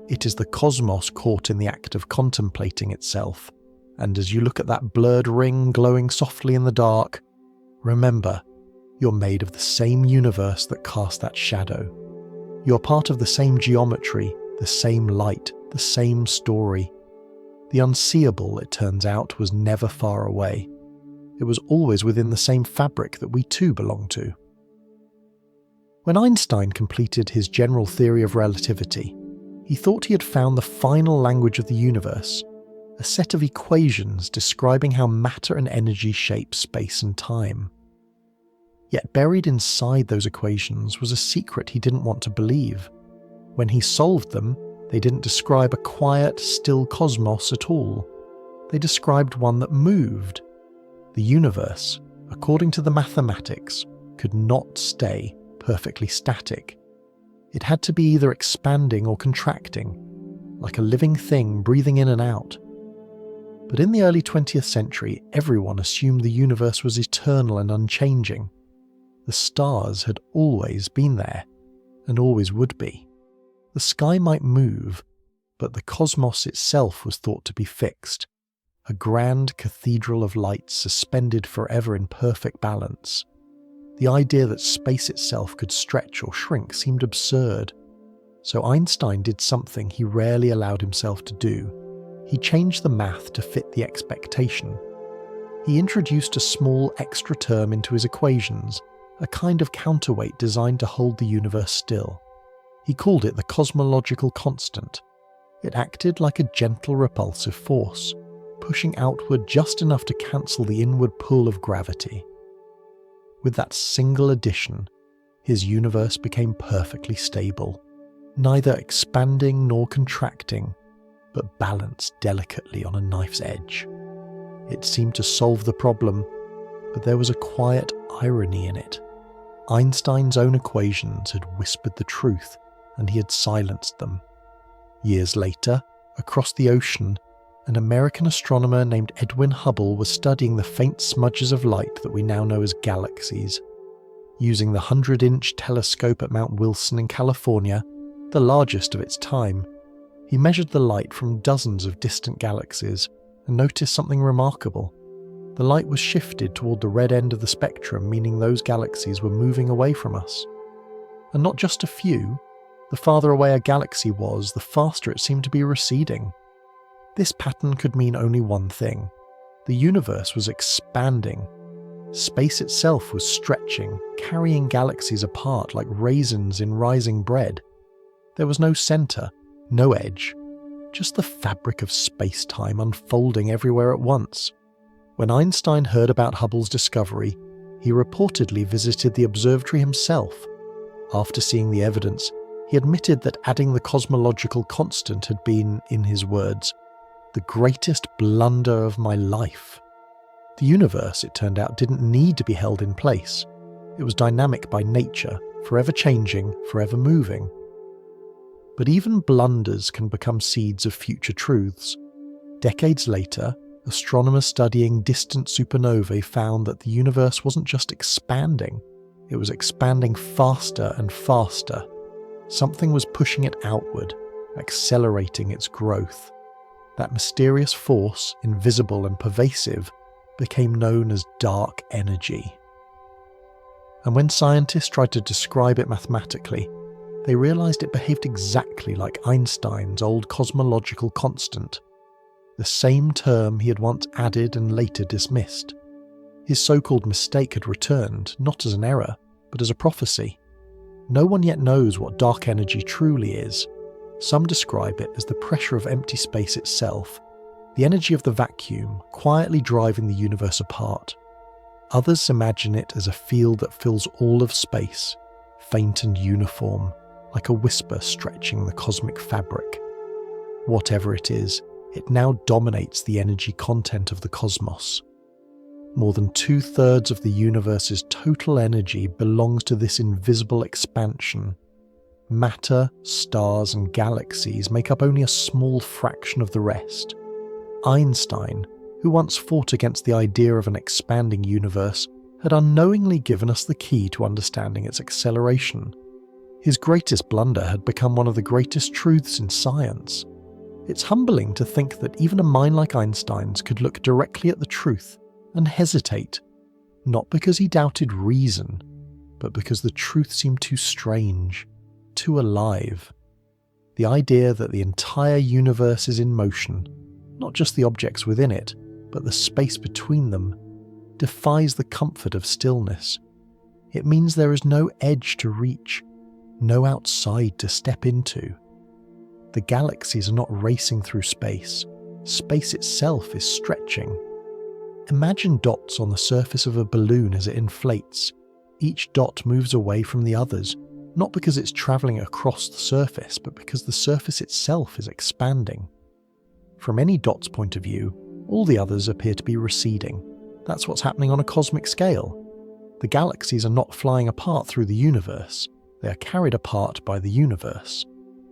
It is the cosmos caught in the act of contemplating itself. And as you look at that blurred ring glowing softly in the dark, remember, you're made of the same universe that cast that shadow. You're part of the same geometry, the same light, the same story. The unseeable, it turns out, was never far away. It was always within the same fabric that we too belong to. When Einstein completed his general theory of relativity, he thought he had found the final language of the universe, a set of equations describing how matter and energy shape space and time. Yet buried inside those equations was a secret he didn't want to believe. When he solved them, they didn't describe a quiet, still cosmos at all. They described one that moved. The universe, according to the mathematics, could not stay perfectly static. It had to be either expanding or contracting, like a living thing breathing in and out. But in the early 20th century, everyone assumed the universe was eternal and unchanging. The stars had always been there, and always would be. The sky might move, but the cosmos itself was thought to be fixed, a grand cathedral of light suspended forever in perfect balance. The idea that space itself could stretch or shrink seemed absurd. So Einstein did something he rarely allowed himself to do. He changed the math to fit the expectation. He introduced a small extra term into his equations, a kind of counterweight designed to hold the universe still. He called it the cosmological constant. It acted like a gentle repulsive force, pushing outward just enough to cancel the inward pull of gravity. With that single addition, his universe became perfectly stable, neither expanding nor contracting, but balanced delicately on a knife's edge. It seemed to solve the problem, but there was a quiet irony in it. Einstein's own equations had whispered the truth, and he had silenced them. Years later, across the ocean, an American astronomer named Edwin Hubble was studying the faint smudges of light that we now know as galaxies. Using the 100-inch telescope at Mount Wilson in California, the largest of its time, he measured the light from dozens of distant galaxies and noticed something remarkable. The light was shifted toward the red end of the spectrum, meaning those galaxies were moving away from us. And not just a few. The farther away a galaxy was, the faster it seemed to be receding. This pattern could mean only one thing. The universe was expanding. Space itself was stretching, carrying galaxies apart like raisins in rising bread. There was no center, no edge, just the fabric of space-time unfolding everywhere at once. When Einstein heard about Hubble's discovery, he reportedly visited the observatory himself. After seeing the evidence, he admitted that adding the cosmological constant had been, in his words, the greatest blunder of my life. The universe, it turned out, didn't need to be held in place. It was dynamic by nature, forever changing, forever moving. But even blunders can become seeds of future truths. Decades later, astronomers studying distant supernovae found that the universe wasn't just expanding, it was expanding faster and faster. Something was pushing it outward, accelerating its growth. That mysterious force, invisible and pervasive, became known as dark energy. And when scientists tried to describe it mathematically, they realized it behaved exactly like Einstein's old cosmological constant, the same term he had once added and later dismissed. His so-called mistake had returned, not as an error, but as a prophecy. No one yet knows what dark energy truly is. Some describe it as the pressure of empty space itself, the energy of the vacuum quietly driving the universe apart. Others imagine it as a field that fills all of space, faint and uniform, like a whisper stretching the cosmic fabric. Whatever it is, it now dominates the energy content of the cosmos. More than 2/3 of the universe's total energy belongs to this invisible expansion. Matter, stars, and galaxies make up only a small fraction of the rest. Einstein, who once fought against the idea of an expanding universe, had unknowingly given us the key to understanding its acceleration. His greatest blunder had become one of the greatest truths in science. It's humbling to think that even a mind like Einstein's could look directly at the truth and hesitate, not because he doubted reason, but because the truth seemed too strange, too alive. The idea that the entire universe is in motion, not just the objects within it, but the space between them, defies the comfort of stillness. It means there is no edge to reach, no outside to step into. The galaxies are not racing through space. Space itself is stretching. Imagine dots on the surface of a balloon as it inflates. Each dot moves away from the others, not because it's travelling across the surface, but because the surface itself is expanding. From any dot's point of view, all the others appear to be receding. That's what's happening on a cosmic scale. The galaxies are not flying apart through the universe. they are carried apart by the universe.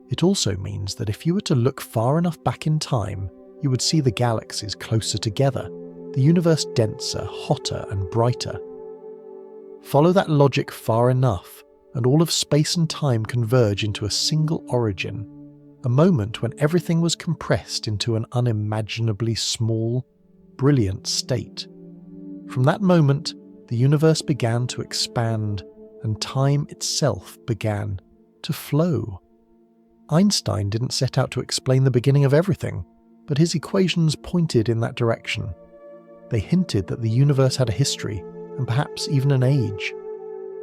It also means that if you were to look far enough back in time, you would see the galaxies closer together, the universe denser, hotter, and brighter. Follow that logic far enough, and all of space and time converge into a single origin, a moment when everything was compressed into an unimaginably small, brilliant state. From that moment, the universe began to expand, and time itself began to flow. Einstein didn't set out to explain the beginning of everything, but his equations pointed in that direction. They hinted that the universe had a history, and perhaps even an age.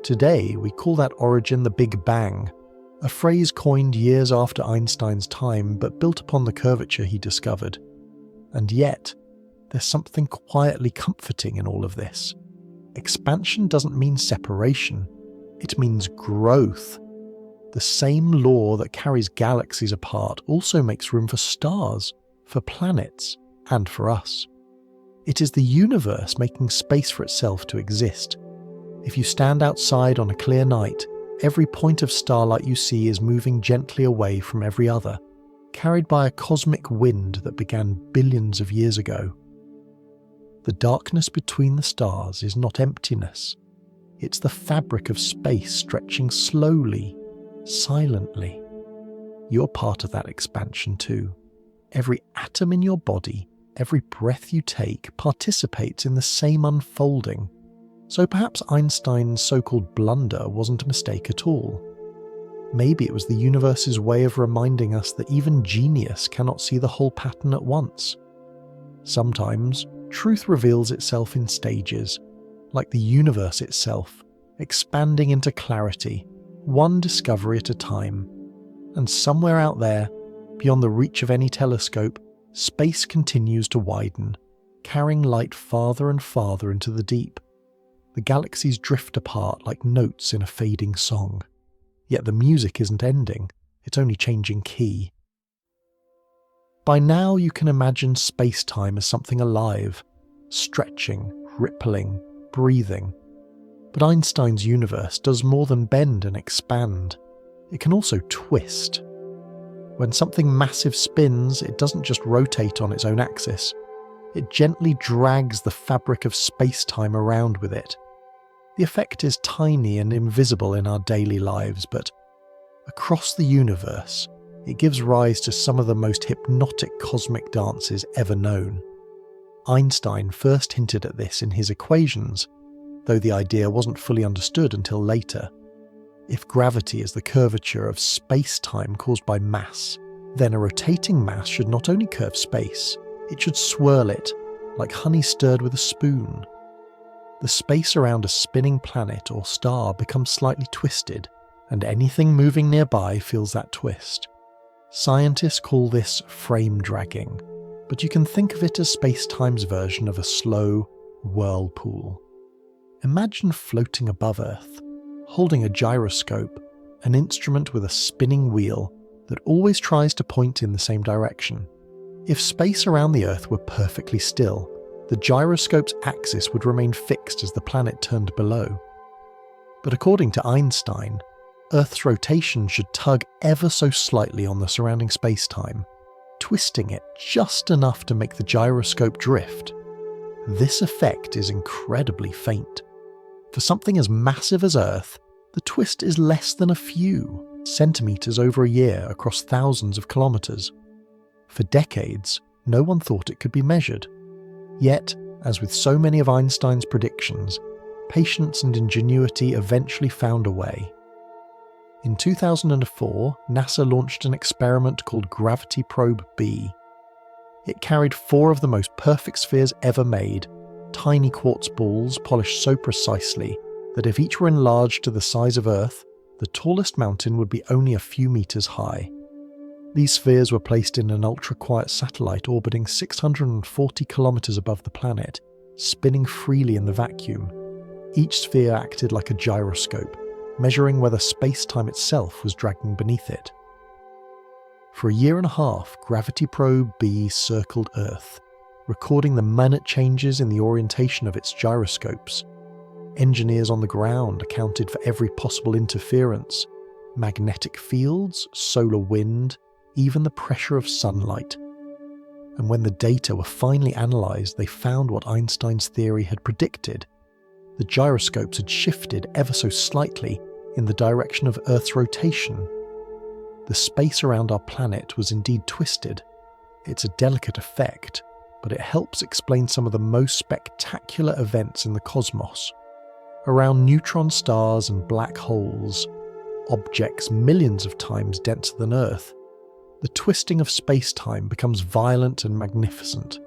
Today, we call that origin the Big Bang, a phrase coined years after Einstein's time but built upon the curvature he discovered. And yet, there's something quietly comforting in all of this. Expansion doesn't mean separation, it means growth. The same law that carries galaxies apart also makes room for stars, for planets, and for us. It is the universe making space for itself to exist. If you stand outside on a clear night, every point of starlight you see is moving gently away from every other, carried by a cosmic wind that began billions of years ago. The darkness between the stars is not emptiness. It's the fabric of space stretching slowly, silently. You're part of that expansion too. Every atom in your body, every breath you take participates in the same unfolding. So perhaps Einstein's so-called blunder wasn't a mistake at all. Maybe it was the universe's way of reminding us that even genius cannot see the whole pattern at once. Sometimes, truth reveals itself in stages, like the universe itself, expanding into clarity, one discovery at a time. And somewhere out there, beyond the reach of any telescope, space continues to widen, carrying light farther and farther into the deep. The galaxies drift apart like notes in a fading song. Yet the music isn't ending, it's only changing key. By now you can imagine space-time as something alive, stretching, rippling, breathing. But Einstein's universe does more than bend and expand. It can also twist. When something massive spins, it doesn't just rotate on its own axis. It gently drags the fabric of space-time around with it. The effect is tiny and invisible in our daily lives, but across the universe, it gives rise to some of the most hypnotic cosmic dances ever known. Einstein first hinted at this in his equations, though the idea wasn't fully understood until later. If gravity is the curvature of space-time caused by mass, then a rotating mass should not only curve space, it should swirl it, like honey stirred with a spoon. The space around a spinning planet or star becomes slightly twisted, and anything moving nearby feels that twist. Scientists call this frame dragging, but you can think of it as space-time's version of a slow whirlpool. Imagine floating above Earth, holding a gyroscope, an instrument with a spinning wheel that always tries to point in the same direction. If space around the Earth were perfectly still, the gyroscope's axis would remain fixed as the planet turned below. But according to Einstein, Earth's rotation should tug ever so slightly on the surrounding space-time, twisting it just enough to make the gyroscope drift. This effect is incredibly faint. For something as massive as Earth, the twist is less than a few centimeters over a year across thousands of kilometers. For decades, no one thought it could be measured. Yet, as with so many of Einstein's predictions, patience and ingenuity eventually found a way. In 2004, NASA launched an experiment called Gravity Probe B. It carried 4 of the most perfect spheres ever made, tiny quartz balls polished so precisely that if each were enlarged to the size of Earth, the tallest mountain would be only a few meters high. These spheres were placed in an ultra-quiet satellite orbiting 640 kilometers above the planet, spinning freely in the vacuum. Each sphere acted like a gyroscope, measuring whether space-time itself was dragging beneath it. For a year and a half, Gravity Probe B circled Earth, recording the minute changes in the orientation of its gyroscopes. Engineers on the ground accounted for every possible interference, magnetic fields, solar wind, even the pressure of sunlight. And when the data were finally analysed, they found what Einstein's theory had predicted. The gyroscopes had shifted ever so slightly in the direction of Earth's rotation. The space around our planet was indeed twisted. It's a delicate effect, but it helps explain some of the most spectacular events in the cosmos. Around neutron stars and black holes, objects millions of times denser than Earth, the twisting of space-time becomes violent and magnificent.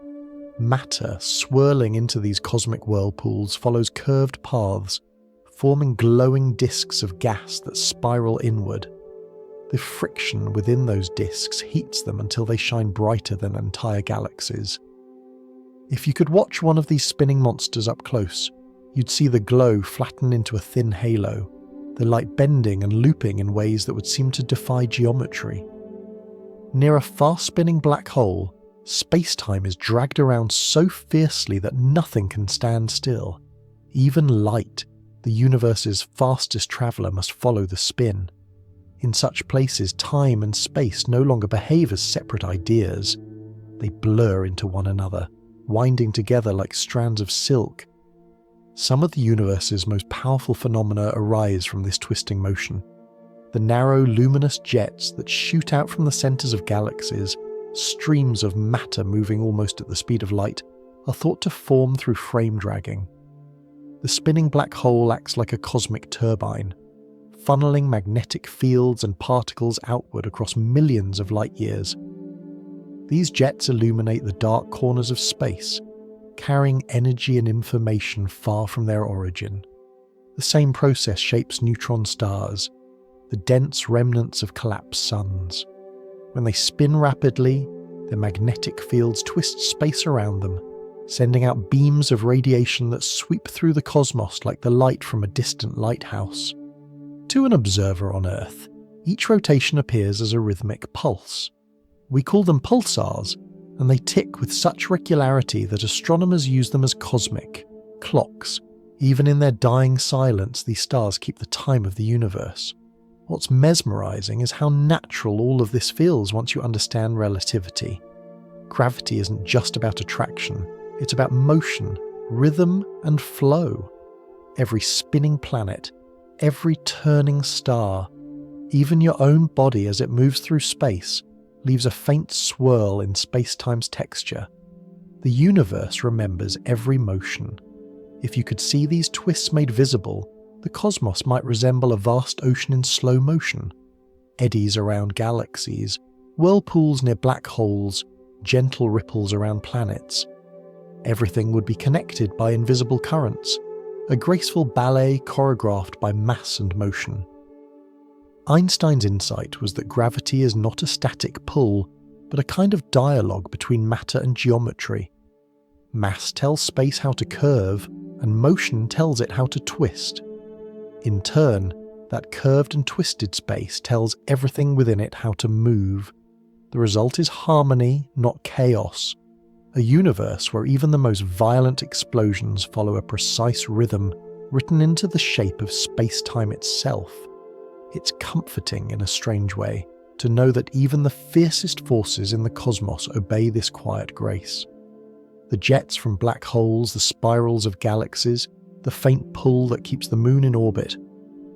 Matter swirling into these cosmic whirlpools follows curved paths, forming glowing disks of gas that spiral inward. The friction within those disks heats them until they shine brighter than entire galaxies. If you could watch one of these spinning monsters up close, you'd see the glow flatten into a thin halo, the light bending and looping in ways that would seem to defy geometry. Near a fast-spinning black hole, space-time is dragged around so fiercely that nothing can stand still. Even light, the universe's fastest traveller, must follow the spin. In such places, time and space no longer behave as separate ideas. They blur into one another, winding together like strands of silk. Some of the universe's most powerful phenomena arise from this twisting motion. The narrow, luminous jets that shoot out from the centres of galaxies, streams of matter moving almost at the speed of light, are thought to form through frame dragging. The spinning black hole acts like a cosmic turbine, funneling magnetic fields and particles outward across millions of light years. These jets illuminate the dark corners of space, carrying energy and information far from their origin. The same process shapes neutron stars, the dense remnants of collapsed suns. When they spin rapidly, their magnetic fields twist space around them, sending out beams of radiation that sweep through the cosmos like the light from a distant lighthouse. To an observer on Earth, each rotation appears as a rhythmic pulse. We call them pulsars, and they tick with such regularity that astronomers use them as cosmic clocks. Even in their dying silence, these stars keep the time of the universe. What's mesmerizing is how natural all of this feels once you understand relativity. Gravity isn't just about attraction, it's about motion, rhythm, and flow. Every spinning planet, every turning star, even your own body as it moves through space, leaves a faint swirl in space-time's texture. The universe remembers every motion. If you could see these twists made visible, the cosmos might resemble a vast ocean in slow motion. Eddies around galaxies, whirlpools near black holes, gentle ripples around planets. Everything would be connected by invisible currents, a graceful ballet choreographed by mass and motion. Einstein's insight was that gravity is not a static pull, but a kind of dialogue between matter and geometry. Mass tells space how to curve, and motion tells it how to twist. In turn, that curved and twisted space tells everything within it how to move. The result is harmony, not chaos. A universe where even the most violent explosions follow a precise rhythm written into the shape of space-time itself. It's comforting in a strange way to know that even the fiercest forces in the cosmos obey this quiet grace. The jets from black holes, the spirals of galaxies, the faint pull that keeps the moon in orbit,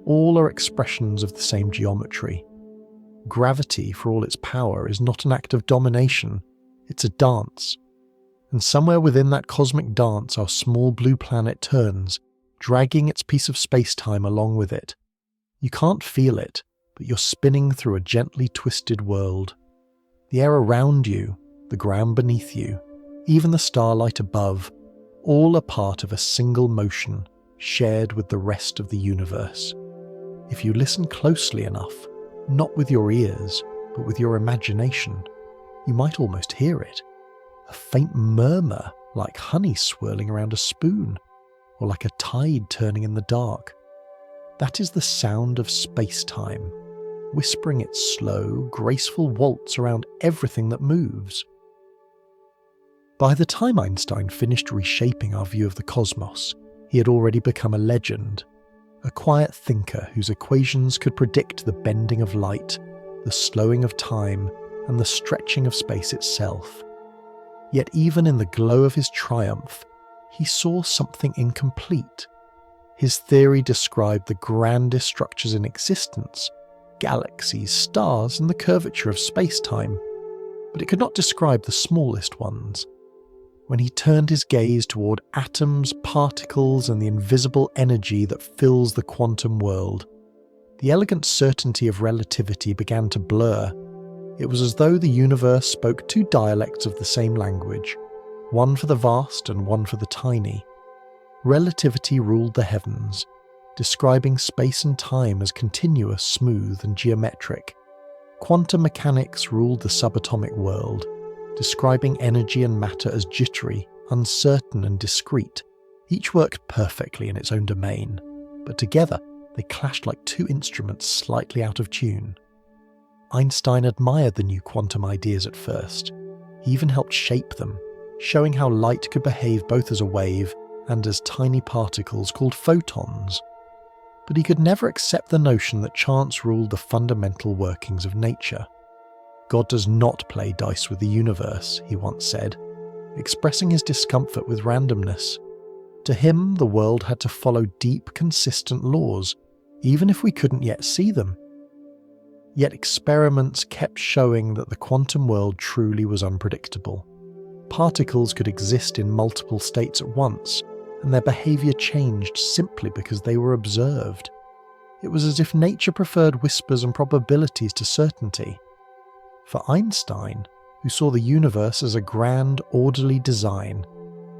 all are expressions of the same geometry. Gravity, for all its power, is not an act of domination, it's a dance. And somewhere within that cosmic dance our small blue planet turns, dragging its piece of space-time along with it. You can't feel it, but you're spinning through a gently twisted world. The air around you, the ground beneath you, even the starlight above, all are part of a single motion, shared with the rest of the universe. If you listen closely enough, not with your ears, but with your imagination, you might almost hear it. A faint murmur, like honey swirling around a spoon, or like a tide turning in the dark. That is the sound of space-time, whispering its slow, graceful waltz around everything that moves. By the time Einstein finished reshaping our view of the cosmos, he had already become a legend. a quiet thinker whose equations could predict the bending of light, the slowing of time, and the stretching of space itself. Yet even in the glow of his triumph, he saw something incomplete. His theory described the grandest structures in existence, galaxies, stars, and the curvature of space-time, but it could not describe the smallest ones. When he turned his gaze toward atoms, particles, and the invisible energy that fills the quantum world, the elegant certainty of relativity began to blur. It was as though the universe spoke two dialects of the same language, one for the vast and one for the tiny. Relativity ruled the heavens, describing space and time as continuous, smooth, and geometric. Quantum mechanics ruled the subatomic world, describing energy and matter as jittery, uncertain, and discrete. Each worked perfectly in its own domain, but together they clashed like two instruments slightly out of tune. Einstein admired the new quantum ideas at first. He even helped shape them, showing how light could behave both as a wave and as tiny particles called photons. But he could never accept the notion that chance ruled the fundamental workings of nature. God does not play dice with the universe, he once said, expressing his discomfort with randomness. To him, the world had to follow deep, consistent laws, even if we couldn't yet see them. Yet experiments kept showing that the quantum world truly was unpredictable. Particles could exist in multiple states at once, and their behavior changed simply because they were observed. It was as if nature preferred whispers and probabilities to certainty. For Einstein, who saw the universe as a grand, orderly design,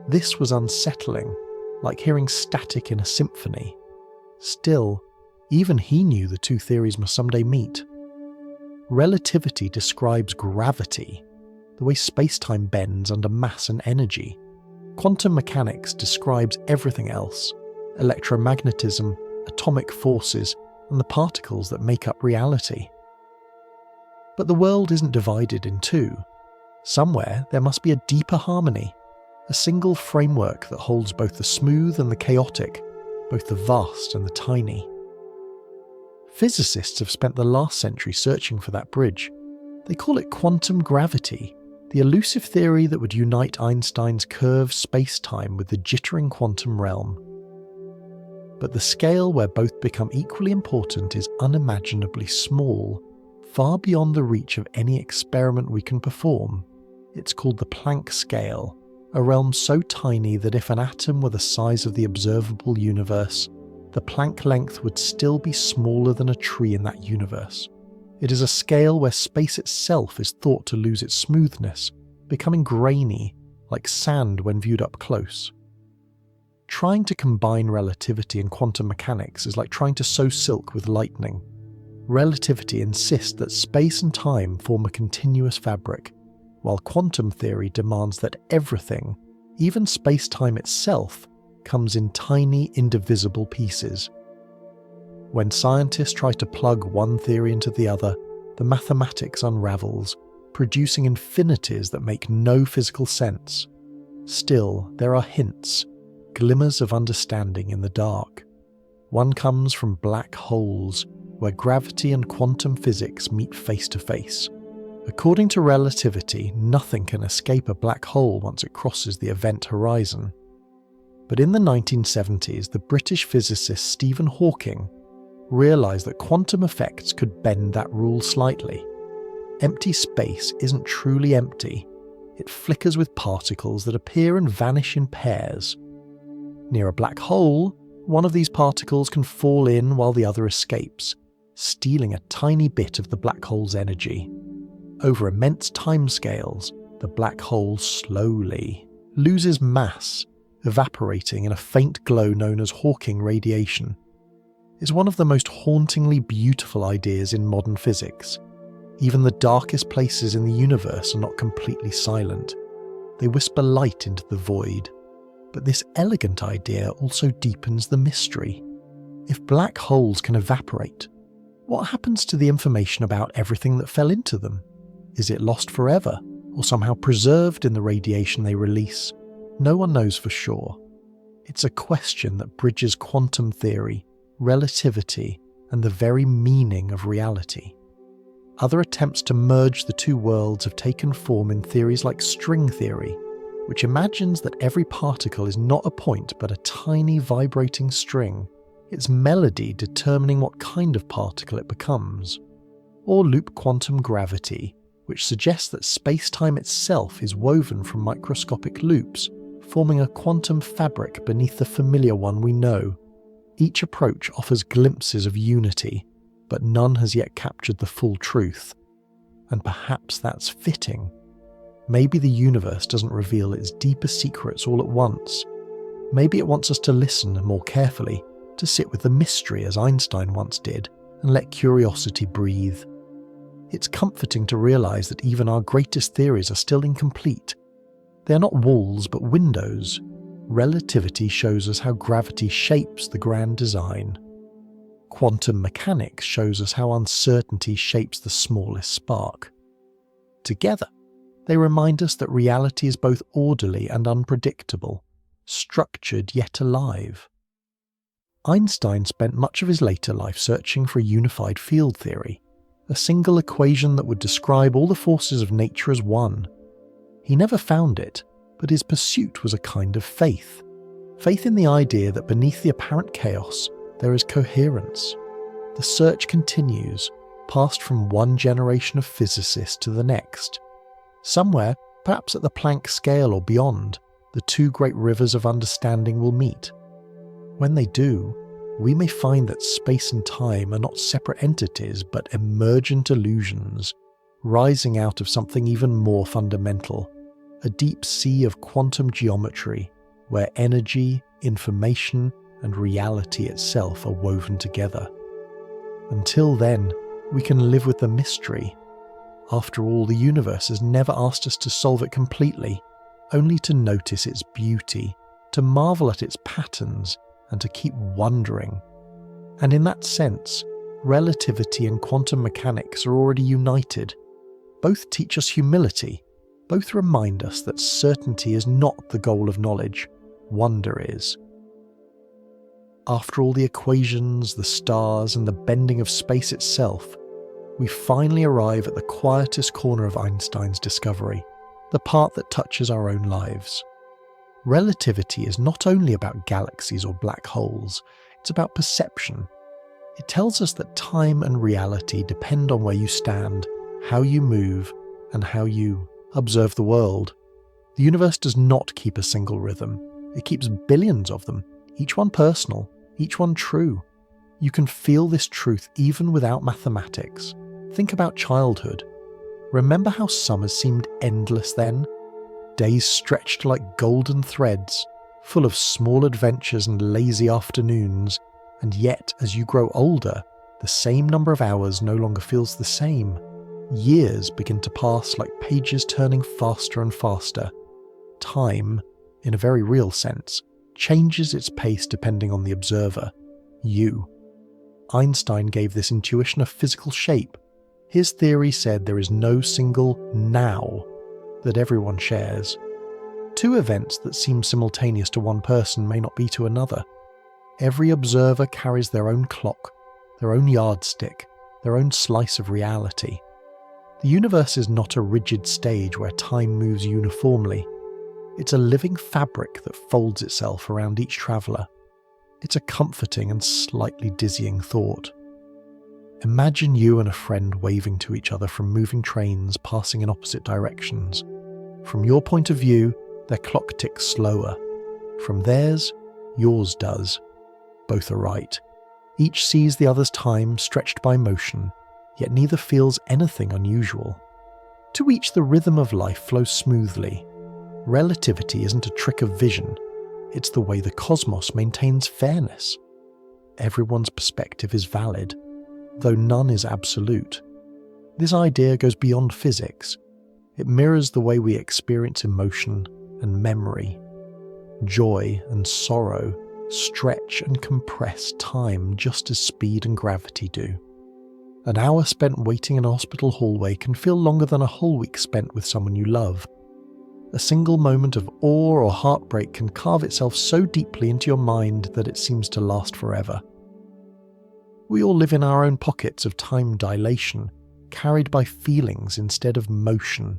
this was unsettling, like hearing static in a symphony. Still, even he knew the two theories must someday meet. Relativity describes gravity, the way space-time bends under mass and energy. Quantum mechanics describes everything else: electromagnetism, atomic forces, and the particles that make up reality. But the world isn't divided in two. Somewhere there must be a deeper harmony, a single framework that holds both the smooth and the chaotic, both the vast and the tiny. Physicists have spent the last century searching for that bridge. They call it quantum gravity, the elusive theory that would unite Einstein's curved space-time with the jittering quantum realm. But the scale where both become equally important is unimaginably small, far beyond the reach of any experiment we can perform. It's called the Planck scale, a realm so tiny that if an atom were the size of the observable universe, the Planck length would still be smaller than a tree in that universe. It is a scale where space itself is thought to lose its smoothness, becoming grainy, like sand when viewed up close. Trying to combine relativity and quantum mechanics is like trying to sew silk with lightning. Relativity insists that space and time form a continuous fabric, while quantum theory demands that everything, even space-time itself, comes in tiny, indivisible pieces. When scientists try to plug one theory into the other, the mathematics unravels, producing infinities that make no physical sense. Still, there are hints, glimmers of understanding in the dark. One comes from black holes, where gravity and quantum physics meet face to face. According to relativity, nothing can escape a black hole once it crosses the event horizon. But in the 1970s, the British physicist Stephen Hawking realised that quantum effects could bend that rule slightly. Empty space isn't truly empty. It flickers with particles that appear and vanish in pairs. Near a black hole, one of these particles can fall in while the other escapes, stealing a tiny bit of the black hole's energy. Over immense timescales, the black hole slowly loses mass, evaporating in a faint glow known as Hawking radiation. It's one of the most hauntingly beautiful ideas in modern physics. Even the darkest places in the universe are not completely silent. They whisper light into the void. But this elegant idea also deepens the mystery. If black holes can evaporate, what happens to the information about everything that fell into them? Is it lost forever, or somehow preserved in the radiation they release? No one knows for sure. It's a question that bridges quantum theory, relativity, and the very meaning of reality. Other attempts to merge the two worlds have taken form in theories like string theory, which imagines that every particle is not a point but a tiny vibrating string, its melody determining what kind of particle it becomes. Or loop quantum gravity, which suggests that space-time itself is woven from microscopic loops, forming a quantum fabric beneath the familiar one we know. Each approach offers glimpses of unity, but none has yet captured the full truth. And perhaps that's fitting. Maybe the universe doesn't reveal its deepest secrets all at once. Maybe it wants us to listen more carefully, to sit with the mystery as Einstein once did, and let curiosity breathe. It's comforting to realize that even our greatest theories are still incomplete. They are not walls but windows. Relativity shows us how gravity shapes the grand design. Quantum mechanics shows us how uncertainty shapes the smallest spark. Together, they remind us that reality is both orderly and unpredictable, structured yet alive. Einstein spent much of his later life searching for a unified field theory, a single equation that would describe all the forces of nature as one. He never found it, but his pursuit was a kind of faith. Faith in the idea that beneath the apparent chaos, there is coherence. The search continues, passed from one generation of physicists to the next. Somewhere, perhaps at the Planck scale or beyond, the two great rivers of understanding will meet. When they do, we may find that space and time are not separate entities but emergent illusions, rising out of something even more fundamental, a deep sea of quantum geometry, where energy, information, and reality itself are woven together. Until then, we can live with the mystery. After all, the universe has never asked us to solve it completely, only to notice its beauty, to marvel at its patterns, and to keep wondering. And in that sense, relativity and quantum mechanics are already united. Both teach us humility. Both remind us that certainty is not the goal of knowledge, wonder is. After all the equations, the stars, and the bending of space itself, we finally arrive at the quietest corner of Einstein's discovery, the part that touches our own lives. Relativity is not only about galaxies or black holes, it's about perception. It tells us that time and reality depend on where you stand, how you move, and how you observe the world. The universe does not keep a single rhythm. It keeps billions of them, each one personal, each one true. You can feel this truth even without mathematics. Think about childhood. Remember how summers seemed endless then? Days stretched like golden threads, full of small adventures and lazy afternoons, and yet as you grow older, the same number of hours no longer feels the same. Years begin to pass like pages turning faster and faster. Time, in a very real sense, changes its pace depending on the observer, you. Einstein gave this intuition a physical shape. His theory said there is no single now that everyone shares. Two events that seem simultaneous to one person may not be to another. Every observer carries their own clock, their own yardstick, their own slice of reality. The universe is not a rigid stage where time moves uniformly. It's a living fabric that folds itself around each traveller. It's a comforting and slightly dizzying thought. Imagine you and a friend waving to each other from moving trains passing in opposite directions. From your point of view, their clock ticks slower. From theirs, yours does. Both are right. Each sees the other's time stretched by motion, yet neither feels anything unusual. To each the rhythm of life flows smoothly. Relativity isn't a trick of vision. It's the way the cosmos maintains fairness. Everyone's perspective is valid, though none is absolute. This idea goes beyond physics. It mirrors the way we experience emotion and memory. Joy and sorrow stretch and compress time just as speed and gravity do. An hour spent waiting in a hospital hallway can feel longer than a whole week spent with someone you love. A single moment of awe or heartbreak can carve itself so deeply into your mind that it seems to last forever. We all live in our own pockets of time dilation, carried by feelings instead of motion.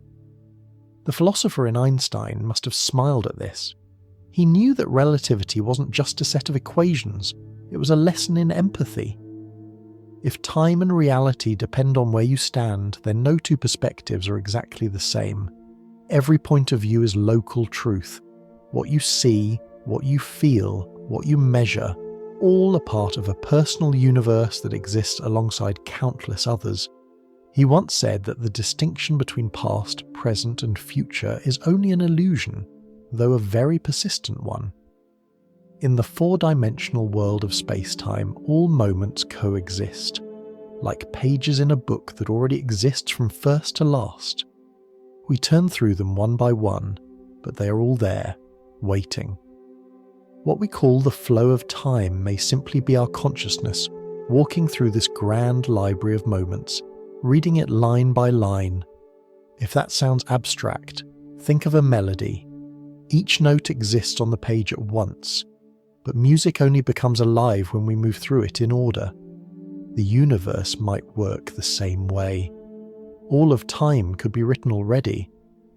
The philosopher in Einstein must have smiled at this. He knew that relativity wasn't just a set of equations, it was a lesson in empathy. If time and reality depend on where you stand, then no two perspectives are exactly the same. Every point of view is local truth. What you see, what you feel, what you measure, all a part of a personal universe that exists alongside countless others. He once said that the distinction between past, present, and future is only an illusion, though a very persistent one. In the four-dimensional world of space-time, all moments coexist, like pages in a book that already exists from first to last. We turn through them one by one, but they are all there, waiting. What we call the flow of time may simply be our consciousness, walking through this grand library of moments, reading it line by line. If that sounds abstract, think of a melody. Each note exists on the page at once, but music only becomes alive when we move through it in order. The universe might work the same way. All of time could be written already,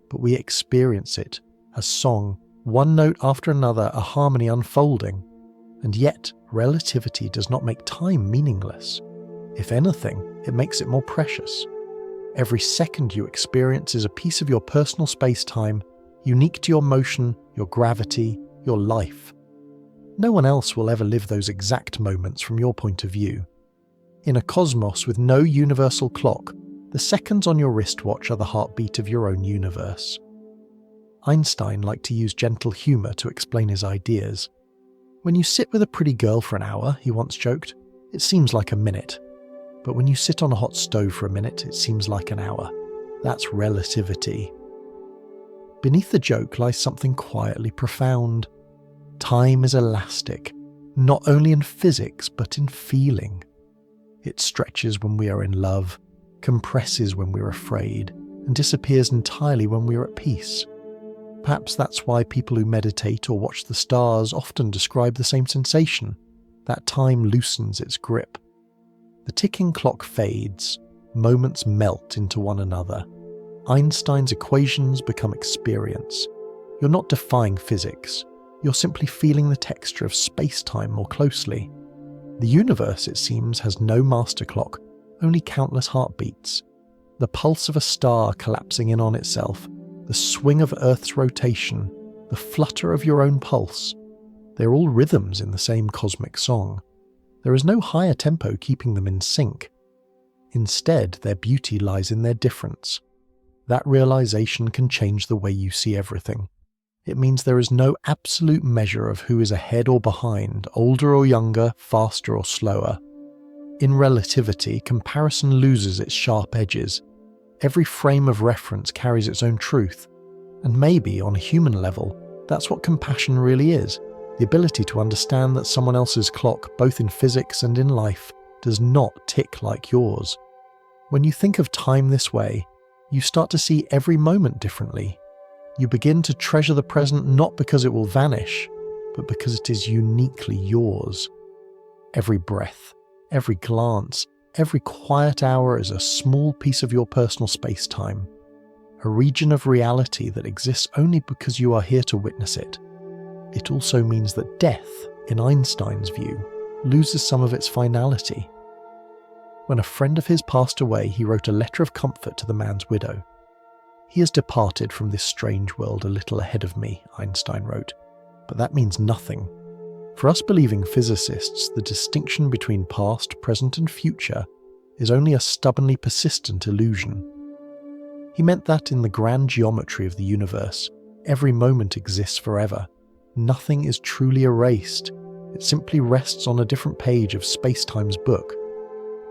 but we experience it as song, one note after another, a harmony unfolding. And yet, relativity does not make time meaningless. If anything, it makes it more precious. Every second you experience is a piece of your personal space-time, unique to your motion, your gravity, your life. No one else will ever live those exact moments from your point of view. In a cosmos with no universal clock, the seconds on your wristwatch are the heartbeat of your own universe. Einstein liked to use gentle humour to explain his ideas. When you sit with a pretty girl for an hour, he once joked, it seems like a minute. But when you sit on a hot stove for a minute, it seems like an hour. That's relativity. Beneath the joke lies something quietly profound. Time is elastic, not only in physics but in feeling. It stretches when we are in love, compresses when we're afraid, and disappears entirely when we're at peace. Perhaps that's why people who meditate or watch the stars often describe the same sensation, that time loosens its grip. The ticking clock fades, moments melt into one another. Einstein's equations become experience. You're not defying physics, you're simply feeling the texture of space-time more closely. The universe, it seems, has no master clock, only countless heartbeats. The pulse of a star collapsing in on itself, the swing of Earth's rotation, the flutter of your own pulse. They're all rhythms in the same cosmic song. There is no higher tempo keeping them in sync. Instead, their beauty lies in their difference. That realization can change the way you see everything. It means there is no absolute measure of who is ahead or behind, older or younger, faster or slower. In relativity, comparison loses its sharp edges. Every frame of reference carries its own truth. And maybe, on a human level, that's what compassion really is. The ability to understand that someone else's clock, both in physics and in life, does not tick like yours. When you think of time this way, you start to see every moment differently. You begin to treasure the present not because it will vanish, but because it is uniquely yours. Every breath, every glance, every quiet hour is a small piece of your personal space-time, a region of reality that exists only because you are here to witness it. It also means that death, in Einstein's view, loses some of its finality. When a friend of his passed away, he wrote a letter of comfort to the man's widow. "He has departed from this strange world a little ahead of me," Einstein wrote, "but that means nothing. For us believing physicists, the distinction between past, present and future is only a stubbornly persistent illusion." He meant that in the grand geometry of the universe, every moment exists forever. Nothing is truly erased. It simply rests on a different page of space-time's book.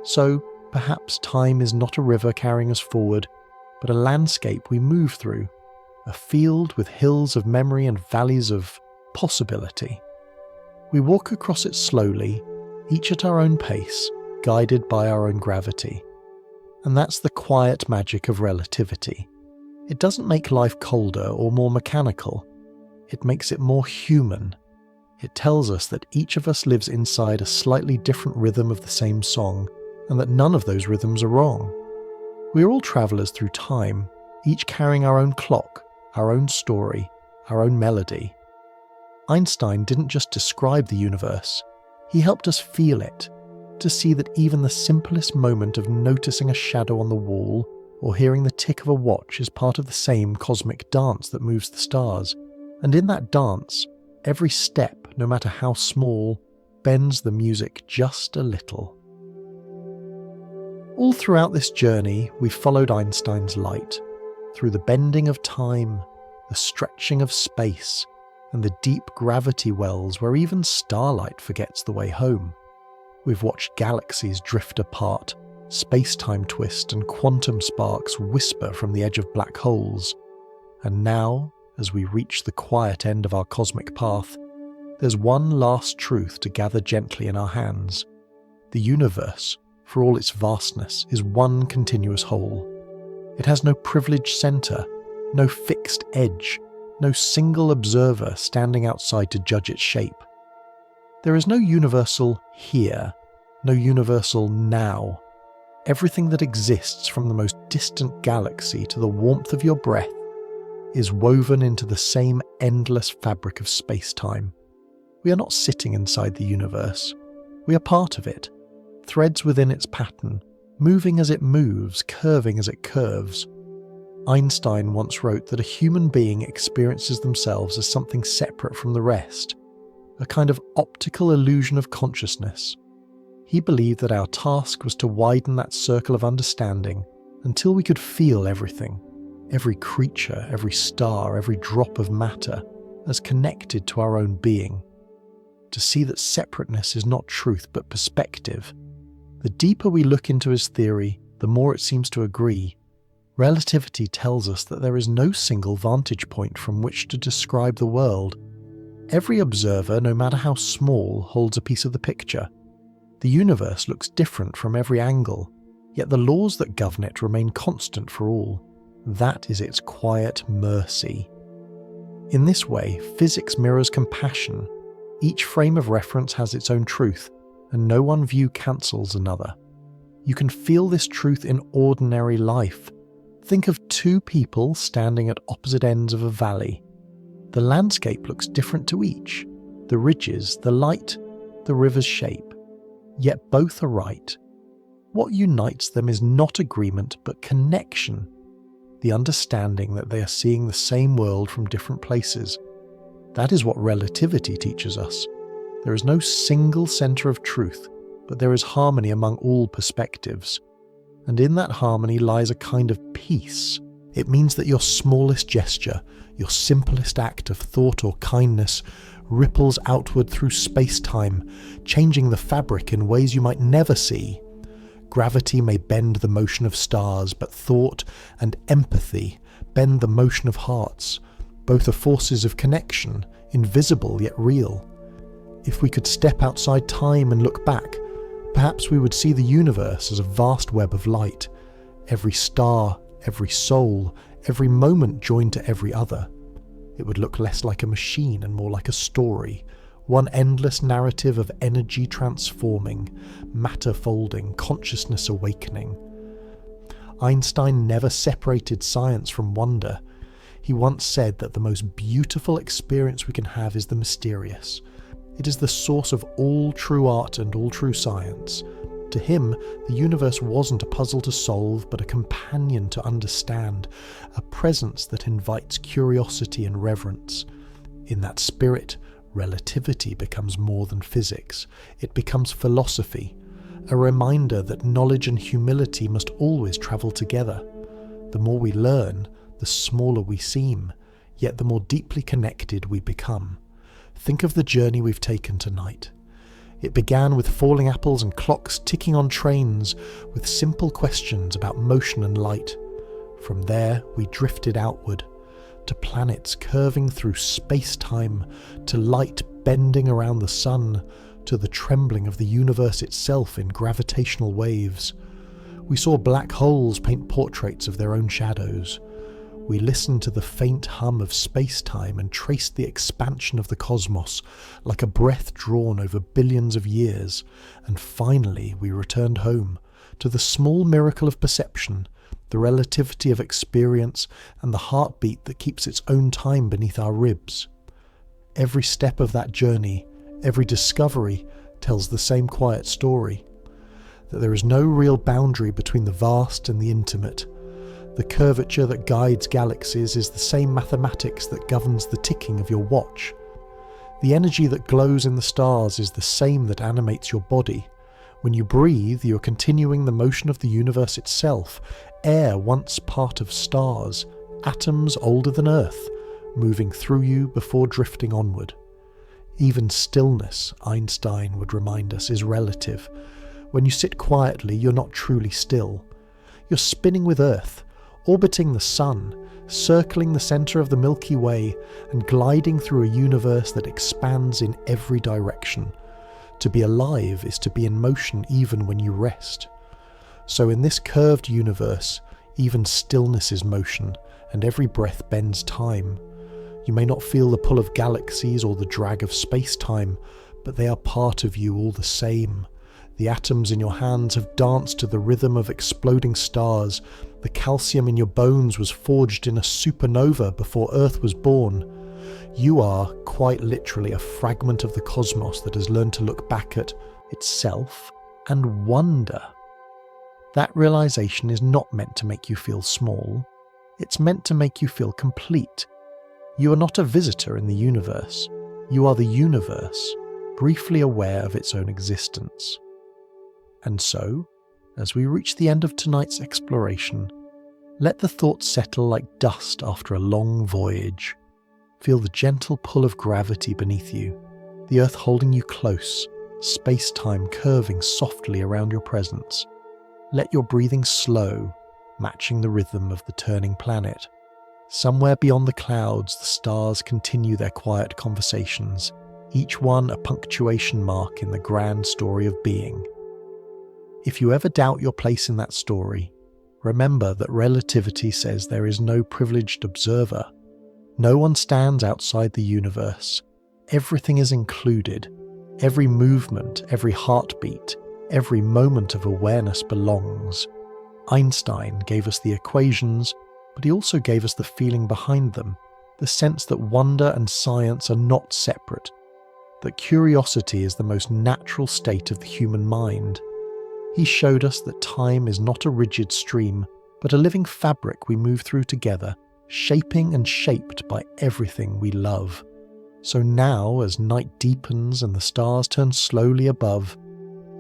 So, perhaps time is not a river carrying us forward, but a landscape we move through, a field with hills of memory and valleys of possibility. We walk across it slowly, each at our own pace, guided by our own gravity. And that's the quiet magic of relativity. It doesn't make life colder or more mechanical. It makes it more human. It tells us that each of us lives inside a slightly different rhythm of the same song, and that none of those rhythms are wrong. We are all travellers through time, each carrying our own clock, our own story, our own melody. Einstein didn't just describe the universe, he helped us feel it, to see that even the simplest moment of noticing a shadow on the wall or hearing the tick of a watch is part of the same cosmic dance that moves the stars. And in that dance, every step, no matter how small, bends the music just a little. All throughout this journey, we followed Einstein's light, through the bending of time, the stretching of space, and the deep gravity wells where even starlight forgets the way home. We've watched galaxies drift apart, space-time twist, and quantum sparks whisper from the edge of black holes. And now, as we reach the quiet end of our cosmic path, there's one last truth to gather gently in our hands. The universe, for all its vastness, is one continuous whole. It has no privileged centre, no fixed edge, no single observer standing outside to judge its shape. There is no universal here, no universal now. Everything that exists, from the most distant galaxy to the warmth of your breath, is woven into the same endless fabric of space-time. We are not sitting inside the universe. We are part of it, threads within its pattern, moving as it moves, curving as it curves. Einstein once wrote that a human being experiences themselves as something separate from the rest, a kind of optical illusion of consciousness. He believed that our task was to widen that circle of understanding until we could feel everything, every creature, every star, every drop of matter, as connected to our own being. To see that separateness is not truth but perspective. The deeper we look into his theory, the more it seems to agree. Relativity tells us that there is no single vantage point from which to describe the world. Every observer, no matter how small, holds a piece of the picture. The universe looks different from every angle, yet the laws that govern it remain constant for all. That is its quiet mercy. In this way, physics mirrors compassion. Each frame of reference has its own truth, and no one view cancels another. You can feel this truth in ordinary life. Think of two people standing at opposite ends of a valley. The landscape looks different to each. The ridges, the light, the river's shape. Yet both are right. What unites them is not agreement, but connection. The understanding that they are seeing the same world from different places. That is what relativity teaches us. There is no single centre of truth, but there is harmony among all perspectives. And in that harmony lies a kind of peace. It means that your smallest gesture, your simplest act of thought or kindness, ripples outward through space-time, changing the fabric in ways you might never see. Gravity may bend the motion of stars, but thought and empathy bend the motion of hearts. Both are forces of connection, invisible yet real. If we could step outside time and look back, perhaps we would see the universe as a vast web of light, every star, every soul, every moment joined to every other. It would look less like a machine and more like a story, one endless narrative of energy transforming, matter folding, consciousness awakening. Einstein never separated science from wonder. He once said that the most beautiful experience we can have is the mysterious. It is the source of all true art and all true science. To him, the universe wasn't a puzzle to solve, but a companion to understand, a presence that invites curiosity and reverence. In that spirit, relativity becomes more than physics. It becomes philosophy, a reminder that knowledge and humility must always travel together. The more we learn, the smaller we seem, yet the more deeply connected we become. Think of the journey we've taken tonight. It began with falling apples and clocks ticking on trains, with simple questions about motion and light. From there, we drifted outward, to planets curving through space-time, to light bending around the sun, to the trembling of the universe itself in gravitational waves. We saw black holes paint portraits of their own shadows. We listened to the faint hum of space-time and traced the expansion of the cosmos like a breath drawn over billions of years, and finally we returned home to the small miracle of perception, the relativity of experience, and the heartbeat that keeps its own time beneath our ribs. Every step of that journey, every discovery, tells the same quiet story, that there is no real boundary between the vast and the intimate. The curvature that guides galaxies is the same mathematics that governs the ticking of your watch. The energy that glows in the stars is the same that animates your body. When you breathe, you are continuing the motion of the universe itself, air once part of stars, atoms older than Earth, moving through you before drifting onward. Even stillness, Einstein would remind us, is relative. When you sit quietly, you're not truly still. You're spinning with Earth, orbiting the Sun, circling the centre of the Milky Way, and gliding through a universe that expands in every direction. To be alive is to be in motion even when you rest. So in this curved universe, even stillness is motion, and every breath bends time. You may not feel the pull of galaxies or the drag of space-time, but they are part of you all the same. The atoms in your hands have danced to the rhythm of exploding stars. The calcium in your bones was forged in a supernova before Earth was born. You are, quite literally, a fragment of the cosmos that has learned to look back at itself and wonder. That realization is not meant to make you feel small. It's meant to make you feel complete. You are not a visitor in the universe. You are the universe, briefly aware of its own existence. And so, as we reach the end of tonight's exploration, let the thoughts settle like dust after a long voyage. Feel the gentle pull of gravity beneath you, the Earth holding you close, space-time curving softly around your presence. Let your breathing slow, matching the rhythm of the turning planet. Somewhere beyond the clouds, the stars continue their quiet conversations, each one a punctuation mark in the grand story of being. If you ever doubt your place in that story, remember that relativity says there is no privileged observer. No one stands outside the universe. Everything is included. Every movement, every heartbeat, every moment of awareness belongs. Einstein gave us the equations, but he also gave us the feeling behind them, the sense that wonder and science are not separate, that curiosity is the most natural state of the human mind. He showed us that time is not a rigid stream, but a living fabric we move through together, shaping and shaped by everything we love. So now, as night deepens and the stars turn slowly above,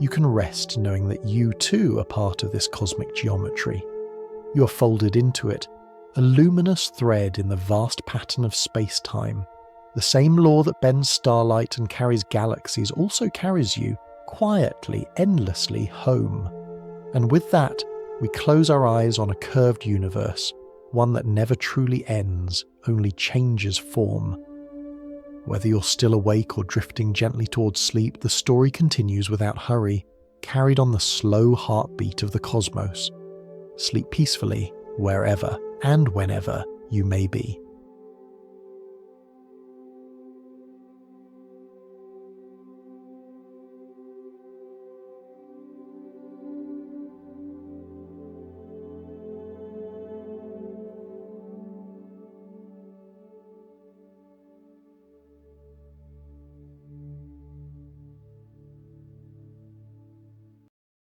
you can rest knowing that you too are part of this cosmic geometry. You are folded into it, a luminous thread in the vast pattern of space-time. The same law that bends starlight and carries galaxies also carries you, quietly, endlessly home. And with that, we close our eyes on a curved universe, one that never truly ends, only changes form. Whether you're still awake or drifting gently towards sleep, the story continues without hurry, carried on the slow heartbeat of the cosmos. Sleep peacefully, wherever and whenever you may be.